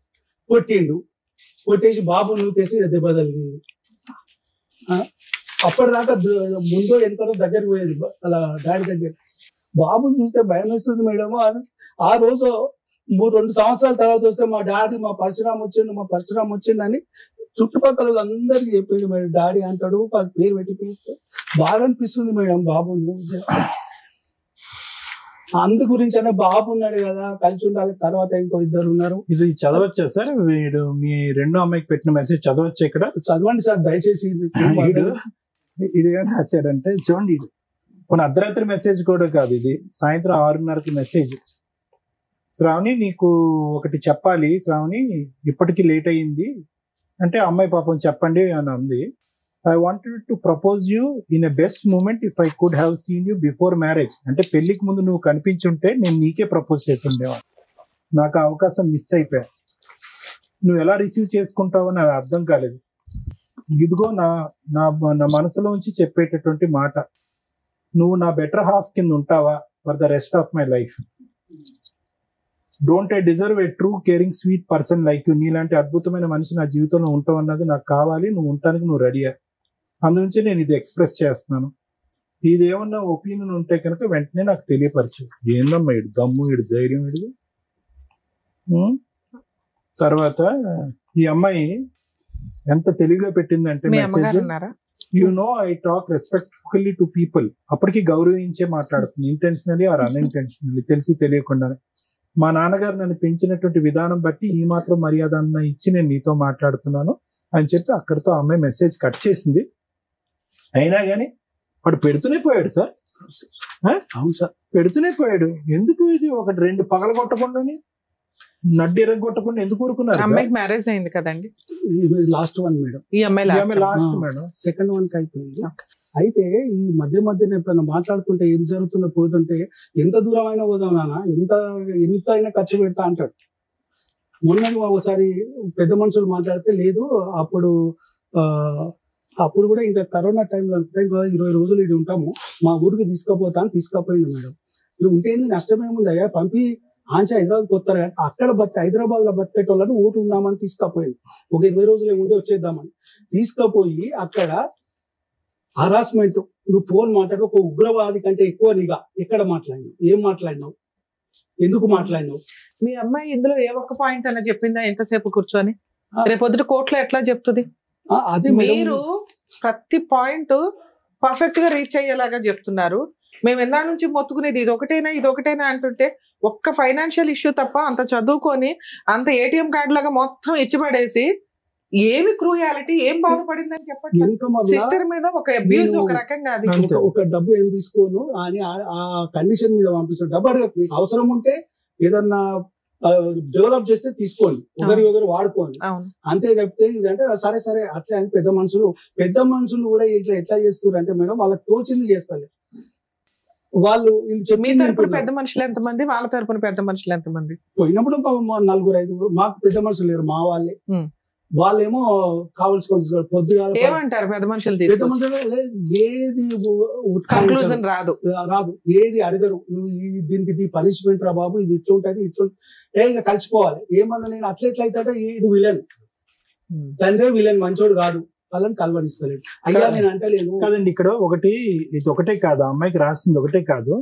కొట్టేసి బాబు నూకేసి దెబ్బ తగిలింది. అప్పటిదాకా ముందో వెనకలో దగ్గరికి పోయేది అలా డాడీ దగ్గర. బాబుని చూస్తే భయం వేస్తుంది మేడం. ఆ రోజు 2 సంవత్సరాల తర్వాత వస్తే మా డాడీ మా పరశురామ్ వచ్చిండు అని చుట్టుపక్కల అందరికి చెప్పిండు మేడం. డాడీ అంటాడు, పేరు పెట్టి పిలిస్తే బాగా అనిపిస్తుంది మేడం బాబుని. అందు గురించి అనే బాబు ఉన్నాడు కదా, కలిసి ఉండాలి. తర్వాత ఇంకో 2 ఉన్నారు. ఇది చదవచ్చా సార్? వీడు మీ రెండో అమ్మాయికి పెట్టిన మెసేజ్ చదవచ్చా? ఇక్కడ చదవండి సార్ దయచేసి. ఇది ఏం రాశాడంటే చూడండి, ఇది కొన్ని అర్ధరాత్రి మెసేజ్ కూడా కాదు, ఇది సాయంత్రం 6:30కి మెసేజ్. శ్రావణి నీకు ఒకటి చెప్పాలి శ్రావణి, ఇప్పటికి లేట్ అయ్యింది అంటే అమ్మాయి పాపం చెప్పండి అని అంది. I wanted to propose you in a best moment if I could have seen you before marriage. అంటే పెళ్లికి ముందు నువ్వు కనిపించుంటే నేను నీకే ప్రపోజ్ చేసి ఉండేవాడు. నాకు ఆ అవకాశం మిస్ అయిపోయా. నువ్వు ఎలా రిసీవ్ చేసుకుంటావో నాకు అర్థం కాలేదు. ఇదిగో నా నా మనసులోంచి చెప్పేటటువంటి మాట, నువ్వు నా బెటర్ హాఫ్ కింద ఉంటావా for the rest of my life. Don't I deserve A true caring sweet person like you. నీలాంటి అద్భుతమైన మనిషి నా జీవితంలో ఉంటావు అన్నది నాకు కావాలి. నువ్వు ఉండటానికి నువ్వు రెడీయా. అందునుంచి నేను ఇది ఎక్స్ప్రెస్ చేస్తున్నాను. ఇది ఏమన్నా ఒపీనియన్ ఉంటే కనుక వెంటనే నాకు తెలియపరచు. ఏందమ్మా ఇడు దమ్ము, ఇడు ధైర్యం, ఇడు. తర్వాత ఈ అమ్మాయి ఎంత తెలివిగా పెట్టిందంటే message, you know I talk respectfully to people. అప్పటికి గౌరవించే మాట్లాడుతుంది, ఇంటెన్షనలీ ఆర్ అన్ఇంటెన్షనలీ, తెలిసి తెలియకుండా. మా నాన్నగారు నన్ను పెంచినటువంటి విధానం బట్టి ఈ మాత్రం మర్యాద ఇచ్చి నేను నీతో మాట్లాడుతున్నాను అని చెప్పి అక్కడితో అమ్మాయి మెసేజ్ కట్ చేసింది. అయినా కానీ వాడు పెడుతూనే పోయాడు సార్. అవును సార్, పెడుతూనే పోయాడు. ఎందుకు ఇది 1-2 పగలగొట్టకుండాని నడ్డి ఎరగొట్టకుండా ఎందుకు ఊరుకున్నారు? అమ్మాయికి మ్యారేజ్ అయింది కదండి, లాస్ట్ వన్ మేడం. ఈ అమ్మాయి లాస్ట్ మేడం, సెకండ్ వన్ కి అయిపోయింది. అయితే ఈ మధ్యన ఎప్పుడైనా మాట్లాడుతుంటే ఏం జరుగుతుందో పోతుంటే ఎంత దూరం అయినా పోదాం నాన్న, ఎంత అయినా ఖర్చు పెడతా అంటాడు. మొన్నటి ఒకసారి పెద్ద మనుషులు మాట్లాడితే లేదు, అప్పుడు కూడా ఇంకా కరోనా టైంలో ఇంకా 20 రోజులు ఇది ఉంటాము, మా ఊరికి తీసుకుపోయింది మేడం. ఇది ఉంటే నష్టమేముంది అయ్యా, పంపి ఆంచి హైదరాబాద్కి వస్తారు కానీ అక్కడ హైదరాబాద్ లో బతికేటోళ్ళని ఊరు ఉందామని తీసుకుపోయింది. ఒక 20 రోజులు ఏముంటే వచ్చేద్దామని తీసుకుపోయి అక్కడ హరాస్మెంట్, నువ్వు ఫోన్ మాట్లాడు, ఒక ఉగ్రవాది కంటే ఎక్కువ నిఘా. ఎక్కడ మాట్లాడినావు, ఏం మాట్లాడినావు, ఎందుకు మాట్లాడినావు? మీ అమ్మాయి ఇందులో ఏ ఒక్క పాయింట్ అన్న చెప్పిందా ఎంతసేపు కూర్చొని? రేపొద్దుట కోర్టులో ఎట్లా చెప్తుంది? అదే మీరు ప్రతి పాయింట్ పర్ఫెక్ట్ గా రీచ్ అయ్యేలాగా చెప్తున్నారు. మేము ఎందా నుంచి మొత్తుకునేది ఇదొకటేనా అంటుంటే ఒక్క ఫైనాన్షియల్ ఇష్యూ తప్ప అంత చదువుకొని అంత ఏటీఎం కార్డు లాగా మొత్తం ఇచ్చిపడేసి ఏమి క్రూయాలిటీ, ఏం బాధపడిందని చెప్పండి. సిస్టర్ మీద ఒక అబ్యూజ్ ఒక రకంగా, అది ఒక డబ్బు ఏం తీసుకోను అని ఆ కండిషన్ మీద పంపించాను. డబ్బు అడగదు, మీకు అవసరం ఉంటే ఏదన్నా డెవలప్ చేస్తే తీసుకోండి, ఒకరు వాడుకోండి, అంతే తప్పితే ఇదంటే సరే అట్లా అని పెద్ద మనుషులు కూడా ఎట్లా చేస్తారు అంటే మేడం వాళ్ళకి తోచింది చేస్తారు. వాళ్ళు మీ తరపున పెద్ద మనుషులు ఎంతమంది, వాళ్ళ తరపున పెద్ద మనుషులు ఎంతమంది? పోయినప్పుడు 4-5 మాకు పెద్ద మనుషులు లేరు, మా వాళ్ళేమో కావాల్సిన పొద్దుగా ఏమంటారు పెద్ద మనుషులు? ఏది కన్క్లూజన్ రాదు, ఏది అడగరు. నువ్వు దీనికి పనిష్మెంట్ రా బాబు, ఇది ఇట్లుంటది ఇక కలిసిపోవాలి. ఏమన్నా నేను అట్లెట్లయితే ఇది విలన్, తండ్రి విలన్, మంచోడు కాదు, వాళ్ళని కలవనిస్తలేదు. అయ్యా నేను అంటలేను కాదండి. ఇక్కడ ఇది ఒకటే కాదు, అమ్మాయికి రాసింది ఒకటే కాదు,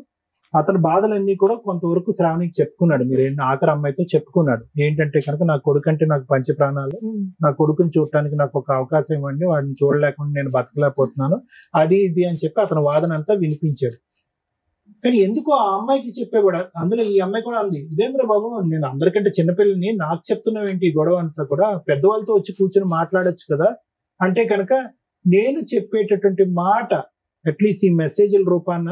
అతని బాధలన్నీ కూడా కొంతవరకు శ్రావణికి చెప్పుకున్నాడు. మీరు ఆఖరి అమ్మాయితో చెప్పుకున్నాడు. ఏంటంటే కనుక నా కొడుకు అంటే నాకు పంచ ప్రాణాలు, నా కొడుకుని చూడటానికి నాకు ఒక అవకాశం ఇవ్వండి, వాడిని చూడలేకుండా నేను బతకలేకపోతున్నాను, అది ఇది అని చెప్పి అతని వాదన అంతా వినిపించాడు. కానీ ఎందుకు ఆ అమ్మాయికి చెప్పేవాడు? అందులో ఈ అమ్మాయి కూడా అంది, ఇదేంద్ర బాబు నేను అందరికంటే చిన్నపిల్లని నాకు చెప్తున్నావు ఏంటి ఈ గొడవ అంతా కూడా, పెద్దవాళ్ళతో వచ్చి కూర్చొని మాట్లాడొచ్చు కదా అంటే కనుక నేను చెప్పేటటువంటి మాట అట్లీస్ట్ ఈ మెసేజ్ల రూపాన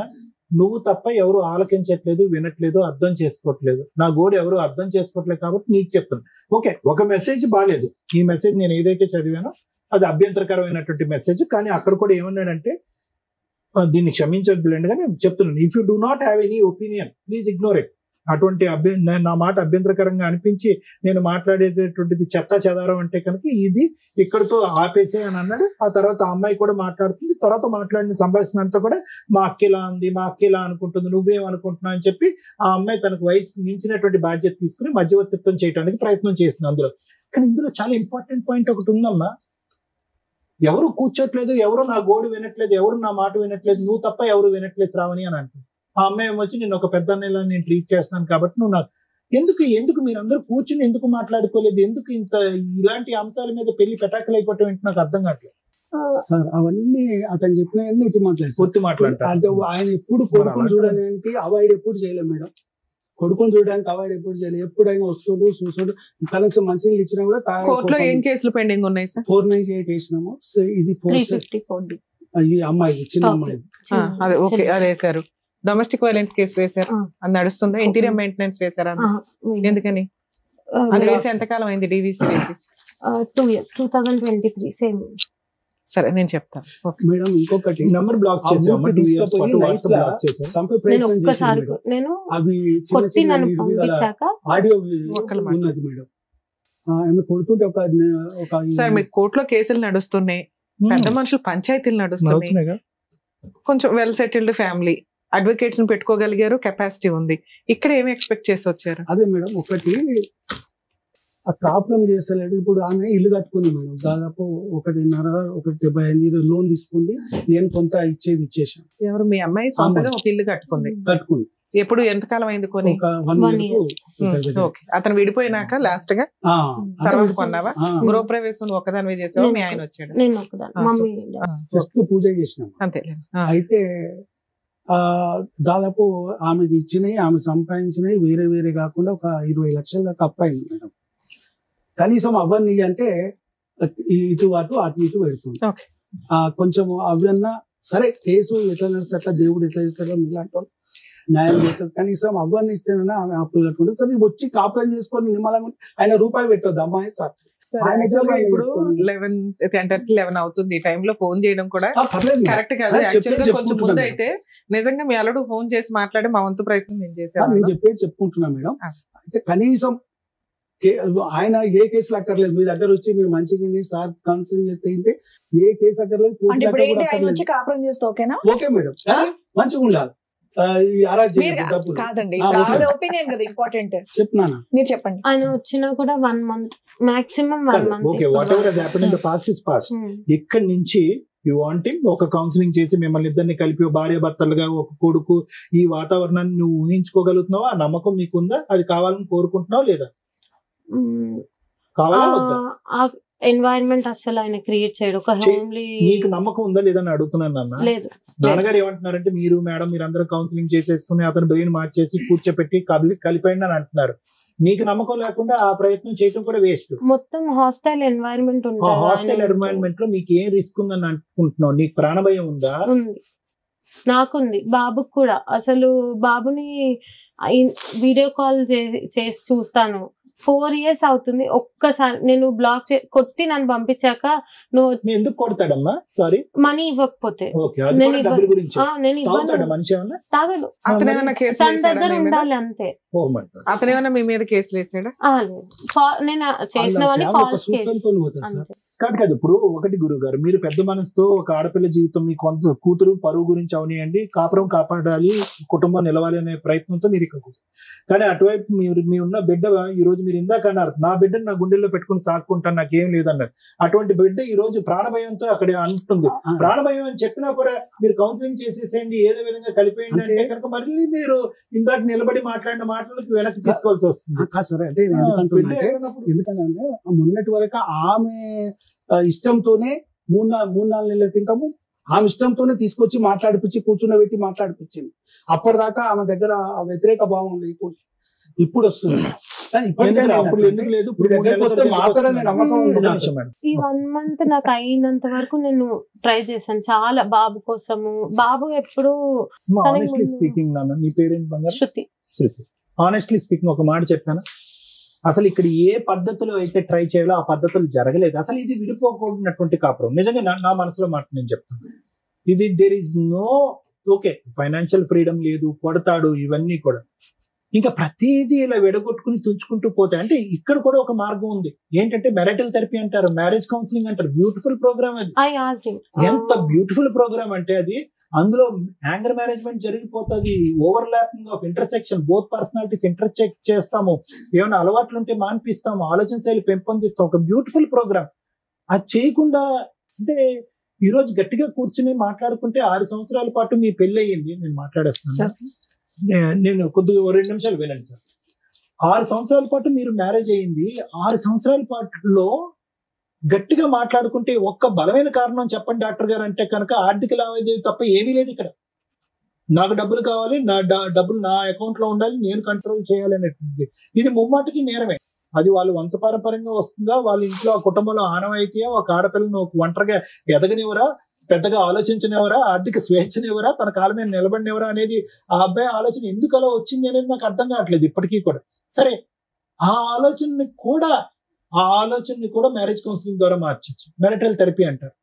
నువ్వు తప్ప ఎవరు ఆలకించట్లేదు, వినట్లేదు, అర్థం చేసుకోవట్లేదు, నా గోడు ఎవరు అర్థం చేసుకోవట్లేదు కాబట్టి నీకు చెప్తాను. ఓకే, ఒక మెసేజ్ బాగాలేదు, ఈ మెసేజ్ నేను ఏదైతే చదివానో అది అభ్యంతరకరమైనటువంటి మెసేజ్. కానీ అక్కడ కూడా ఏమన్నాడంటే దీన్ని క్షమించద్దులేండి కానీ చెప్తున్నాను, if you do not have any opinion please ignore it. అటువంటి నా మాట అభ్యంతరకరంగా అనిపించి నేను మాట్లాడేటటువంటిది చెత్త చెదారం అంటే కనుక ఇది ఇక్కడతో ఆపేసే అని అన్నాడు. ఆ తర్వాత ఆ అమ్మాయి కూడా మాట్లాడుతుంది. తర్వాత మాట్లాడిన సంభాషణ అంతా కూడా మా అక్కిలా ఉంది, మా అక్కిలా అనుకుంటుంది, నువ్వేమనుకుంటున్నావు అని చెప్పి ఆ అమ్మాయి తనకు వయసుకు మించినటువంటి బాధ్యత తీసుకుని మధ్యవర్తిత్వం చేయడానికి ప్రయత్నం చేసింది అందులో. కానీ ఇందులో చాలా ఇంపార్టెంట్ పాయింట్ ఒకటి ఉందమ్మా, ఎవరు కూర్చోట్లేదు, ఎవరు నా గోడు వినట్లేదు, ఎవరు నా మాట వినట్లేదు, నువ్వు తప్ప ఎవరు వినట్లేదు శ్రావణి అని అంటుంది. ఆ అమ్మాయి వచ్చి నేను ఒక పెద్ద అన్నయ్యలా నేను ట్రీట్ చేస్తున్నాను కాబట్టి నువ్వు నాకు ఎందుకు మీరందరూ కూర్చుని ఎందుకు మాట్లాడుకోలేదు, ఎందుకు ఇంత ఇలాంటి అంశాల మీద పెళ్లి పెటాకులు అయిపోవటం ఏంటి నాకు అర్థం కావట్లేదు. సార్ అవన్నీ అతను చెప్పిన ఒత్తి మాట్లాడతారు అంటే ఆయన ఎప్పుడు కొడుకుని చూడడానికి అవాయిడ్ ఎప్పుడు చేయలేదు మేడం, కొడుకుని చూడడానికి అవాయిడ్ ఎప్పుడు చేయలేదు. ఎప్పుడైనా వస్తుడు చూసుడు కనీసం మంచినీళ్ళు ఇచ్చినా కూడా కోర్టులో ఏం కేసులు పెండింగ్ ఉన్నాయి సార్? 498 వేసినాము. ఇది 354D. ఈ అమ్మాయి చిన్న అమ్మాయి అదే ఓకే అది వేశారు. డొమెస్టిక్ వైలెన్స్ కేసు వేశారు, అది నడుస్తుందా? ఇంటీరియర్ మెయింటెనెన్స్ వేశారా? ఎందుకని అది వేసి ఎంతకాలం అయింది? డివిసి వేసి 2 years 2023 సేమ్. సరే నేను చెప్తాను మేడం. ఇంకొకటి నంబర్ బ్లాక్ నేను ఒక్కసారి నేను అవి కొట్టి నన్ను పంపించాక ఆడియో ఉన్నది మేడం. ఆమె కొడుతుంటే ఒక సార్ మీకు కోర్టులో కేసులు నడుస్తున్నాయి, పెద్ద మనుషులు పంచాయతీలు నడుస్తున్నాయి, కొంచెం వెల్ సెటిల్డ్ ఫ్యామిలీ, అడ్వకేట్స్ ని పెట్టుకోగలిగారు, కెపాసిటీ ఉంది. ఇక్కడ ఏమి ఎక్స్పెక్ట్ చేసి వచ్చారు? అదే మేడం, ఒకటి ఆ ప్రాబ్లం చేస్తలేడు. ఇప్పుడు ఆమె ఇల్లు కట్టుకుంది మేడం, దాదాపు 1.75 లోన్ తీసుకుంది. నేను కొంత ఇచ్చేసాను. ఎవరు? మీ అమ్మాయి సొంతగా ఒక ఇల్లు కట్టుకుంది. ఎప్పుడు ఎంతకాలం అయింది కొని? ఒక 1 year. అతను విడిపోయినాక లాస్ట్ గా తర్వాత కొన్నావా? గృహప్రవేశం ఒక్కదాని చేసావా? మీ ఆయన వచ్చాడు? జస్ట్ పూజ చేసినాం అంతే. అయితే దాదాపు ఆమెకి ఇచ్చినవి, ఆమె సంపాదించినవి వేరే వేరే కాకుండా ఒక 20 లక్షల దాకా అప్పయింది మేడం. కనీసం అవన్నీ అంటే ఇటు ఇటు పెడుతుంది. కొంచెం అవన్నా సరే, కేసు ఎట్లా నడుస్తా, దేవుడు ఎట్లా చేస్తాడో మీలాంటి న్యాయం చేస్తారు. కనీసం అవన్నీ ఇస్తేనైనా ఆమె అప్పులు కట్టుకుంటుంది. సరే వచ్చి కాపురం చేసుకొని నిమ్మలంగా ఆయన రూపాయి పెట్టొద్దు అమ్మాయి సార్. ఇప్పుడు 11 అవుతుంది. ఈ టైంలో ఫోన్ చేయడం కూడా కరెక్ట్ కాదు. యాక్చువల్గా కొంచెం ముందు అయితే నిజంగా మీ అల్లుడు ఫోన్ చేసి మాట్లాడి మా వంతు ప్రయత్నం నేను చేశాను. నేను చెప్పేది చెప్పుకుంటున్నా మేడం. అయితే కనీసం ఆయన ఏ కేసులు అక్కర్లేదు, మీ దగ్గర వచ్చి మీరు మంచిగా సార్ కౌన్సిలింగ్ చేస్తే ఏ కేసు అక్కర్లేదు. ఓకే మేడం, కానీ మంచిగా ఉండాలి. కాదండి, ఇంపార్టెంట్ చెప్తున్నా మీరు చెప్పండి. ఆయన వచ్చినా కూడా 1 month maximum 1 month. Okay, what ever has happened in the past is past. ఇక్కడ నుంచి యు వాంటింగ్ ఒక కౌన్సిలింగ్ చేసి మిమ్మల్ని ఇద్దరిని కలిపి భార్య భర్తలుగా ఒక కొడుకు ఈ వాతావరణాన్ని నువ్వు ఊహించుకోగలుగుతున్నావా? ఆ నమ్మకం మీకుందా? అది కావాలని కోరుకుంటున్నావా లేదా? కావాలా వద్దా? ఎన్వైరన్మెంట్ అసలు ఆయన క్రియేట్ చేయడు. ఒక హోమ్లీ. నీకు నమ్మకం ఉందా లేదా అని అడుగుతున్నాను నాన్న. లేదు. నాన్నగారు ఏమంటున్నారంటే మీరు మేడం మీరందరూ కౌన్సిలింగ్ చేసేసుకుని అతను బ్రెయిన్ మార్చేసి కూర్చోపెట్టి కలిపండి అని అంటున్నారు. నీకు నమ్మకం లేకుండా ఆ ప్రయత్నం చేయడం కూడా వేస్ట్. మొత్తం హాస్టల్ ఎన్వైరన్మెంట్ ఉంటుంది. హాస్టల్ ఎన్వైరన్మెంట్ లో నీకు ఏం రిస్క్ ఉందని అనుకుంటున్నావు? నీకు ప్రాణభయం ఉందా? ఉంది, నాకుంది, బాబుకి కూడా. అసలు బాబుని వీడియో కాల్ చేసి చూస్తాను. 4 years అవుతుంది. ఒక్కసారి నేను బ్లాక్ కొట్టి నన్ను పంపించాక నువ్వు ఎందుకు కొడతాడమ్మా? సారీ, మనీ ఇవ్వకపోతే తాగడు. తన దగ్గర ఉండాలి అంతే. అతనేమన్నా మీ మీద కేసులు వేసాడా? నేను చేసినవని ఫాల్స్ కేసు. కాదు. ఇప్పుడు ఒకటి గురువు గారు, మీరు పెద్ద మనసుతో ఒక ఆడపిల్ల జీవితం మీ కొంత కూతురు పరువు గురించి అవనియండి, కాపురం కాపాడాలి, కుటుంబం నిలవాలి అనే ప్రయత్నంతో మీరు ఇక్కడ కూర్చోండి. కానీ అటువైపు మీ ఉన్న బిడ్డ ఈ రోజు మీరు ఇందాక అన్నారు నా బిడ్డను నా గుండెల్లో పెట్టుకుని సాక్కుంటాను, నాకేం లేదన్నారు. అటువంటి బిడ్డ ఈ రోజు ప్రాణభయంతో అక్కడ అంటుంది. ప్రాణభయం అని చెప్పినా కూడా మీరు కౌన్సిలింగ్ చేసేసేయండి, ఏదో విధంగా కలిపేయండి అంటే కనుక మళ్ళీ మీరు ఇందాక నిలబడి మాట్లాడిన మాటలకు వెనక్కి తీసుకోవాల్సి వస్తుంది. సరే అంటే ఎందుకంటే మొన్నటి వరకు ఆమె ఇష్టంతోనే 3-4 నెలల క్రితము ఆమె ఇష్టంతోనే తీసుకొచ్చి మాట్లాడిపించి కూర్చున్నబెట్టి మాట్లాడిపించింది. అప్పటిదాకా ఆమె దగ్గర వ్యతిరేక భావం లేకుండా ఇప్పుడు వస్తుంది. ఈ 1 month నాకు అయినంత వరకు నేను ట్రై చేశాను చాలా బాబు కోసము. బాబు ఎప్పుడు స్పీకింగ్ నీ పేరెంట్ శృతి. హానెస్ట్లీ స్పీకింగ్ ఒక మాట చెప్పాను, అసలు ఇక్కడ ఏ పద్ధతిలో అయితే ట్రై చేయాలో ఆ పద్ధతులు జరగలేదు. అసలు ఇది విడిపోకూడనటువంటి కాపురం. నిజంగా నా మనసులో మాట నేను చెప్తాను, ఇది there is no okay financial freedom లేదు, కొడతాడు, ఇవన్నీ కూడా ఇంకా ప్రతిదీ ఇలా విడగొట్టుకుని తుంచుకుంటూ పోతే అంటే ఇక్కడ కూడా ఒక మార్గం ఉంది. ఏంటంటే మ్యారిటల్ థెరపీ అంటారు, మ్యారేజ్ కౌన్సిలింగ్ అంటారు. బ్యూటిఫుల్ ప్రోగ్రామ్ అది. ఎంత బ్యూటిఫుల్ ప్రోగ్రామ్ అంటే అది. అందులో యాంగర్ మేనేజ్మెంట్ జరిగిపోతుంది, overlapping of intersection, both personalities intercheck చేస్తాము, ఏమైనా అలవాట్లు ఉంటే మాన్పిస్తాము, ఆలోచన శైలి పెంపొందిస్తాం. ఒక బ్యూటిఫుల్ ప్రోగ్రామ్. అది చేయకుండా అంటే ఈ రోజు గట్టిగా కూర్చుని మాట్లాడుకుంటే 6 సంవత్సరాల పాటు మీ పెళ్లి అయ్యింది. నేను మాట్లాడేస్తాను, నేను కొద్దిగా 2 నిమిషాలు వినండి సార్. 6 సంవత్సరాల పాటు మీరు మ్యారేజ్ అయ్యింది. 6 సంవత్సరాల పాటులో గట్టిగా మాట్లాడుకుంటే ఒక్క బలమైన కారణం చెప్పండి డాక్టర్ గారు అంటే కనుక ఆర్థిక లావాదేవీ తప్ప ఏమీ లేదు ఇక్కడ. నాకు డబ్బులు కావాలి, నా డబ్బులు నా అకౌంట్ లో ఉండాలి, నేను కంట్రోల్ చేయాలి అనేటువంటిది. ఇది ముమ్మాటికి నేరమే. అది వాళ్ళు వంశపారంపర్యంగా వస్తుందా, వాళ్ళ ఇంట్లో ఆ కుటుంబంలో ఆనవాయితీయా, ఒక ఆడపిల్లను ఒంటరిగా ఎదగనివరా, పెద్దగా ఆలోచించనివరా, ఆర్థిక స్వేచ్ఛనివరా, తన కాలం మీద నిలబడినవరా అనేది ఆ అబ్బాయి ఆలోచన ఎందుకు అలా వచ్చింది అనేది నాకు అర్థం కావట్లేదు ఇప్పటికీ కూడా. సరే, ఆ ఆలోచనని కూడా మ్యారేజ్ కౌన్సిలింగ్ ద్వారా మార్చచ్చు. మ్యారిటల్ థెరపీ అంటారు.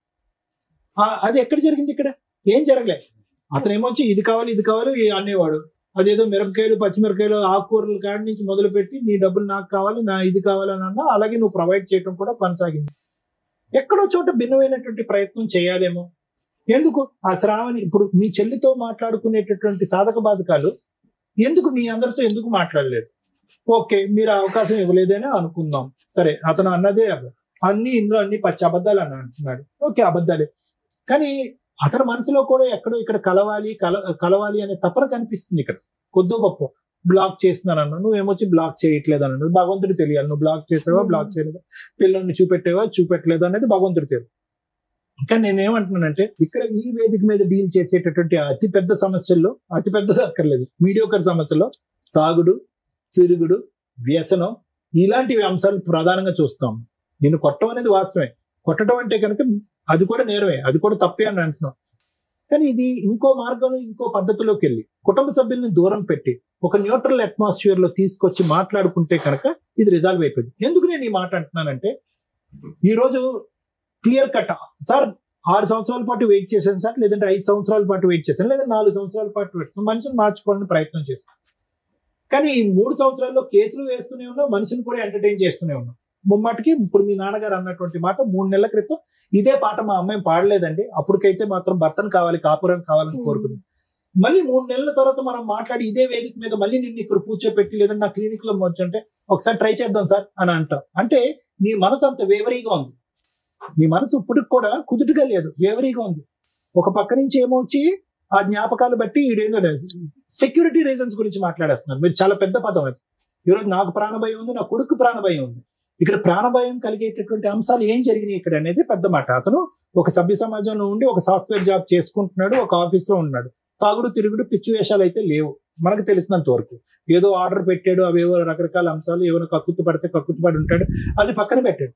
అది ఎక్కడ జరిగింది? ఇక్కడ ఏం జరగలేదు. అతను ఏమొచ్చి ఇది కావాలి ఇది కావాలి అనేవాడు. అదేదో మిరపకాయలు, పచ్చిమిరపకాయలు, ఆకుకూరల కాడి నుంచి మొదలుపెట్టి నీ డబ్బులు నాకు కావాలి, నా ఇది కావాలని అన్నా అలాగే నువ్వు ప్రొవైడ్ చేయడం కూడా కొనసాగింది. ఎక్కడో చోట భిన్నమైనటువంటి ప్రయత్నం చేయాలేమో. ఎందుకు ఆ శ్రావణి ఇప్పుడు మీ చెల్లితో మాట్లాడుకునేటటువంటి సాధక బాధకాలు ఎందుకు మీ అందరితో ఎందుకు మాట్లాడలేదు? ఓకే, మీరు అవకాశం ఇవ్వలేదని అనుకుందాం. సరే, అతను అన్నదే ఇందులో అన్ని పచ్చి అబద్ధాలు అని అంటున్నాడు. ఓకే, అబద్ధాలే. కానీ అతని మనసులో కూడా ఎక్కడో ఇక్కడ కలవాలి అనే తపన కనిపిస్తుంది. ఇక్కడ కొద్దో గొప్ప బ్లాక్ చేస్తున్నాను అన్న, నువ్వేమొచ్చి బ్లాక్ చేయట్లేదు అన్నాడు. భగవంతుడు తెలియాలి, నువ్వు బ్లాక్ చేసావా బ్లాక్ చేయలేదా, పిల్లల్ని చూపెట్టలేదా అనేది భగవంతుడు తెలియదు. ఇంకా నేనేమంటున్నానంటే ఇక్కడ ఈ వేదిక మీద డీల్ చేసేటటువంటి అతిపెద్ద సమస్యల్లో, అతిపెద్దది అక్కర్లేదు, మీడియోకర్ సమస్యల్లో తాగుడు, తిరుగుడు, వ్యసనం, ఇలాంటివి అంశాలు ప్రధానంగా చూస్తాం. నిన్ను కొట్టడం అనేది వాస్తవమే. కొట్టడం అంటే కనుక అది కూడా నేరమే, అది కూడా తప్పే అని అంటున్నాం. కానీ ఇది ఇంకో మార్గంలో, ఇంకో పద్ధతిలోకి వెళ్ళి కుటుంబ సభ్యుల్ని దూరం పెట్టి ఒక న్యూట్రల్ అట్మాస్ఫియర్ లో తీసుకొచ్చి మాట్లాడుకుంటే కనుక ఇది రిజాల్వ్ అయిపోయింది. ఎందుకు నేను ఈ మాట అంటున్నానంటే, ఈ రోజు క్లియర్ కట్ సార్ 6 సంవత్సరాల పాటు వెయిట్ చేశాను సార్, లేదంటే 5 సంవత్సరాల పాటు వెయిట్ చేశాను, లేదా 4 సంవత్సరాల పాటు వెయిట్ చేశాను, మనిషిని మార్చుకోవాలని ప్రయత్నం చేశాను. కానీ ఈ 3 సంవత్సరాల్లో కేసులు వేస్తూనే ఉన్నాం, మనిషిని కూడా ఎంటర్టైన్ చేస్తూనే ఉన్నాం. ముమ్మాటికి ఇప్పుడు మీ నాన్నగారు అన్నటువంటి మాట 3 నెలల క్రితం ఇదే పాట మా అమ్మాయి పాడలేదండి, అప్పటికైతే మాత్రం భర్తను కావాలి, కాపురం కావాలని కోరుకుంది. మళ్ళీ 3 నెలల తర్వాత మనం మాట్లాడి ఇదే వేదిక మీద మళ్ళీ నిన్ను ఇక్కడ కూర్చోపెట్టి లేదంటే నా క్లినిక్ లో వచ్చంటే ఒకసారి ట్రై చేద్దాం సార్ అని అంటాం. అంటే నీ మనసు అంత వేవరీగా ఉంది, నీ మనసు ఇప్పటికి కూడా కుదుటుగా లేదు, వేవరీగా ఉంది. ఒక పక్క నుంచి ఏమొచ్చి ఆ జ్ఞాపకాలు బట్టి ఈడేదో సెక్యూరిటీ రీజన్స్ గురించి మాట్లాడేస్తున్నారు. మీరు చాలా పెద్ద పదం అది. ఈరోజు నాకు ప్రాణభయం ఉంది, నా కొడుకు ప్రాణభయం ఉంది. ఇక్కడ ప్రాణభయం కలిగేటటువంటి అంశాలు ఏం జరిగినాయి ఇక్కడ అనేది పెద్ద మాట. అతను ఒక సభ్య సమాజంలో ఉండి ఒక సాఫ్ట్వేర్ జాబ్ చేసుకుంటున్నాడు, ఒక ఆఫీస్ లో ఉన్నాడు. తాగుడు, తిరుగుడు, పిచ్చి వేషాలు అయితే లేవు మనకు తెలిసినంత వరకు. ఏదో ఆర్డర్ పెట్టాడు, అవేవో రకరకాల అంశాలు, ఏమైనా కక్కుతు పడి ఉంటాడు, అది పక్కన పెట్టాడు.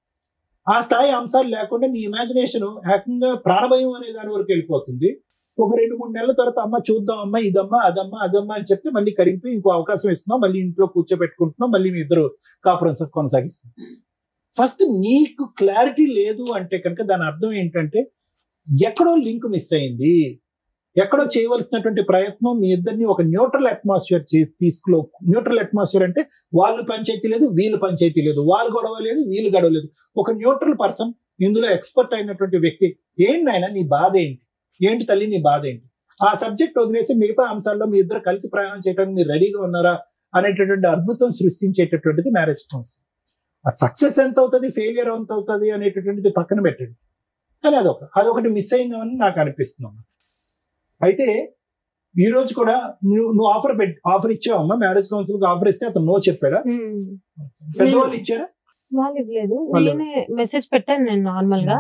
ఆ స్థాయి అంశాలు లేకుండా నీ ఇమాజినేషన్ ఏకంగా ప్రాణభయం అనే దాని వరకు వెళ్ళిపోతుంది. ఒక 2-3 నెలల తర్వాత అమ్మ చూద్దాం, అమ్మ ఇదమ్మా అదమ్మా అని చెప్తే మళ్ళీ కరిగిపోయి ఇంకో అవకాశం ఇస్తున్నాం, మళ్ళీ ఇంట్లో కూర్చోబెట్టుకుంటున్నాం, మళ్ళీ మీ ఇద్దరు కాపురం కొనసాగిస్తున్నాం. ఫస్ట్ నీకు క్లారిటీ లేదు అంటే కనుక దాని అర్థం ఏంటంటే ఎక్కడో లింక్ మిస్ అయింది, ఎక్కడో చేయవలసినటువంటి ప్రయత్నం మీ ఇద్దరిని ఒక న్యూట్రల్ అట్మాస్ఫియర్ న్యూట్రల్ అట్మాస్ఫియర్ అంటే వాళ్ళు పంచాయతీ లేదు, వీళ్ళు పంచాయతీ లేదు, వాళ్ళు గొడవ లేదు, వీళ్ళు గొడవ లేదు, ఒక న్యూట్రల్ పర్సన్, ఇందులో ఎక్స్పర్ట్ అయినటువంటి వ్యక్తి. ఏంటి నాయన నీ బాధ ఏంటి తల్లి నీ బాధ ఏంటి, ఆ సబ్జెక్ట్ వదిలేసి మిగతా అంశాల్లో మీ ఇద్దరు కలిసి ప్రయాణం చేయడానికి మీరు రెడీగా ఉన్నారా అనేటటువంటి అద్భుతం సృష్టించేటటువంటిది మ్యారేజ్ కౌన్సిలింగ్. ఆ సక్సెస్ ఎంత అవుతుంది, ఫెయిలియర్ ఎంత అవుతుంది అనేటటువంటిది పక్కన పెట్టండి. కానీ అదొకటి మిస్ అయిందని నాకు అనిపిస్తుంది. అయితే ఈ రోజు కూడా నువ్వు ఆఫర్ ఇచ్చావమ్మా, మ్యారేజ్ కౌన్సిలింగ్ ఆఫర్ ఇస్తే అతను నో చెప్పాడా? పెద్దవాళ్ళు ఇచ్చారా? వాళ్ళు ఇవ్వలేదు. నేనే మెసేజ్ పెట్టాను నేను నార్మల్ గా,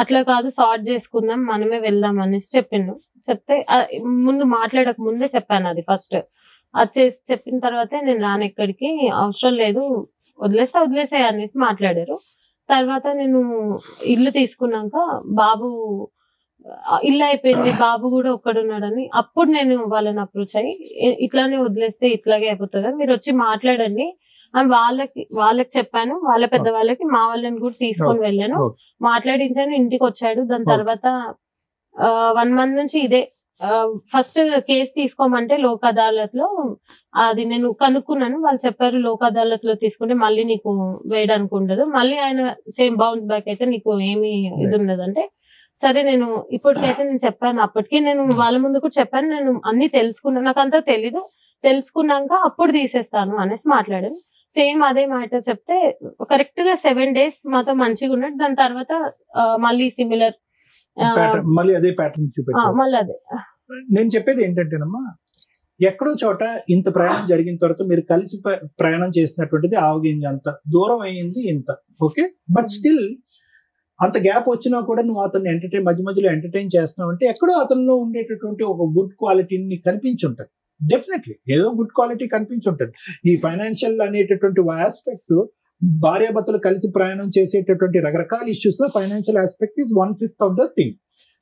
అట్లా కాదు సార్ట్ చేసుకుందాం, మనమే వెళ్దాం అనేసి చెప్తే ముందు మాట్లాడక ముందే చెప్పాను. అది ఫస్ట్ అది చెప్పిన తర్వాతే నేను రాను, ఎక్కడికి అవసరం లేదు, వదిలేసే అనేసి మాట్లాడారు. తర్వాత నేను ఇల్లు తీసుకున్నాక బాబు ఇల్లు అయిపోయింది, బాబు కూడా ఒక్కడున్నాడని అప్పుడు నేను వాళ్ళని అప్రోచ్ అయ్యి ఇట్లానే వదిలేస్తే ఇట్లాగే అయిపోతుంది, మీరు వచ్చి మాట్లాడండి, అని వాళ్ళకి చెప్పాను, వాళ్ళ పెద్ద వాళ్ళకి, మా వాళ్ళని కూడా తీసుకొని వెళ్ళాను, మాట్లాడించాను. ఇంటికి వచ్చాడు. దాని తర్వాత 1 month నుంచి ఇదే ఫస్ట్ కేసు తీసుకోమంటే లోక్ అదాలత్ లో అది నేను కనుక్కున్నాను. వాళ్ళు చెప్పారు లోక్ అదాలత్ లో తీసుకుంటే మళ్ళీ నీకు వేయడానికి ఉండదు, మళ్ళీ ఆయన సేమ్ బౌన్స్ బ్యాక్ అయితే నీకు ఏమి ఇది ఉండదు అంటే, సరే నేను ఇప్పటికైతే నేను చెప్పాను. అప్పటికే నేను వాళ్ళ ముందు కూడా చెప్పాను, నేను అన్ని తెలుసుకున్నాను, నాకు అంతా తెలీదు, తెలుసుకున్నాక అప్పుడు తీసేస్తాను అనేసి మాట్లాడాను. సేమ్ అదే మాట చెప్తే కరెక్ట్ గా 7 days మాతో మంచిగా ఉన్నాడు. దాని తర్వాత మళ్ళీ సిమిలర్ మళ్ళీ అదే ప్యాటర్న్ చూపెట్టారు. మళ్ళీ అదే. నేను చెప్పేది ఏంటంటేనమ్మా, ఎక్కడో చోట ఇంత ప్రయాణం జరిగిన తర్వాత మీరు కలిసి ప్రయాణం చేసినటువంటిది ఆవగింజ అంత దూరం అయ్యింది ఇంత, ఓకే. బట్ స్టిల్ అంత గ్యాప్ వచ్చినా కూడా నువ్వు అతన్ని మధ్య మధ్యలో ఎంటర్టైన్ చేస్తున్నావు అంటే ఎక్కడో అతనిలో ఉండేటటువంటి ఒక గుడ్ క్వాలిటీని కనిపించుంటది. డెఫినెట్లీ ఏదో గుడ్ క్వాలిటీ కనిపించుంటది. ఈ ఫైనాన్షియల్ అనేటటువంటి ఆస్పెక్ట్ భార్యాభర్తలు కలిసి ప్రయాణం చేసేటటువంటి రకరకాల ఇష్యూస్ లో financial aspect is 1/5 of the thing.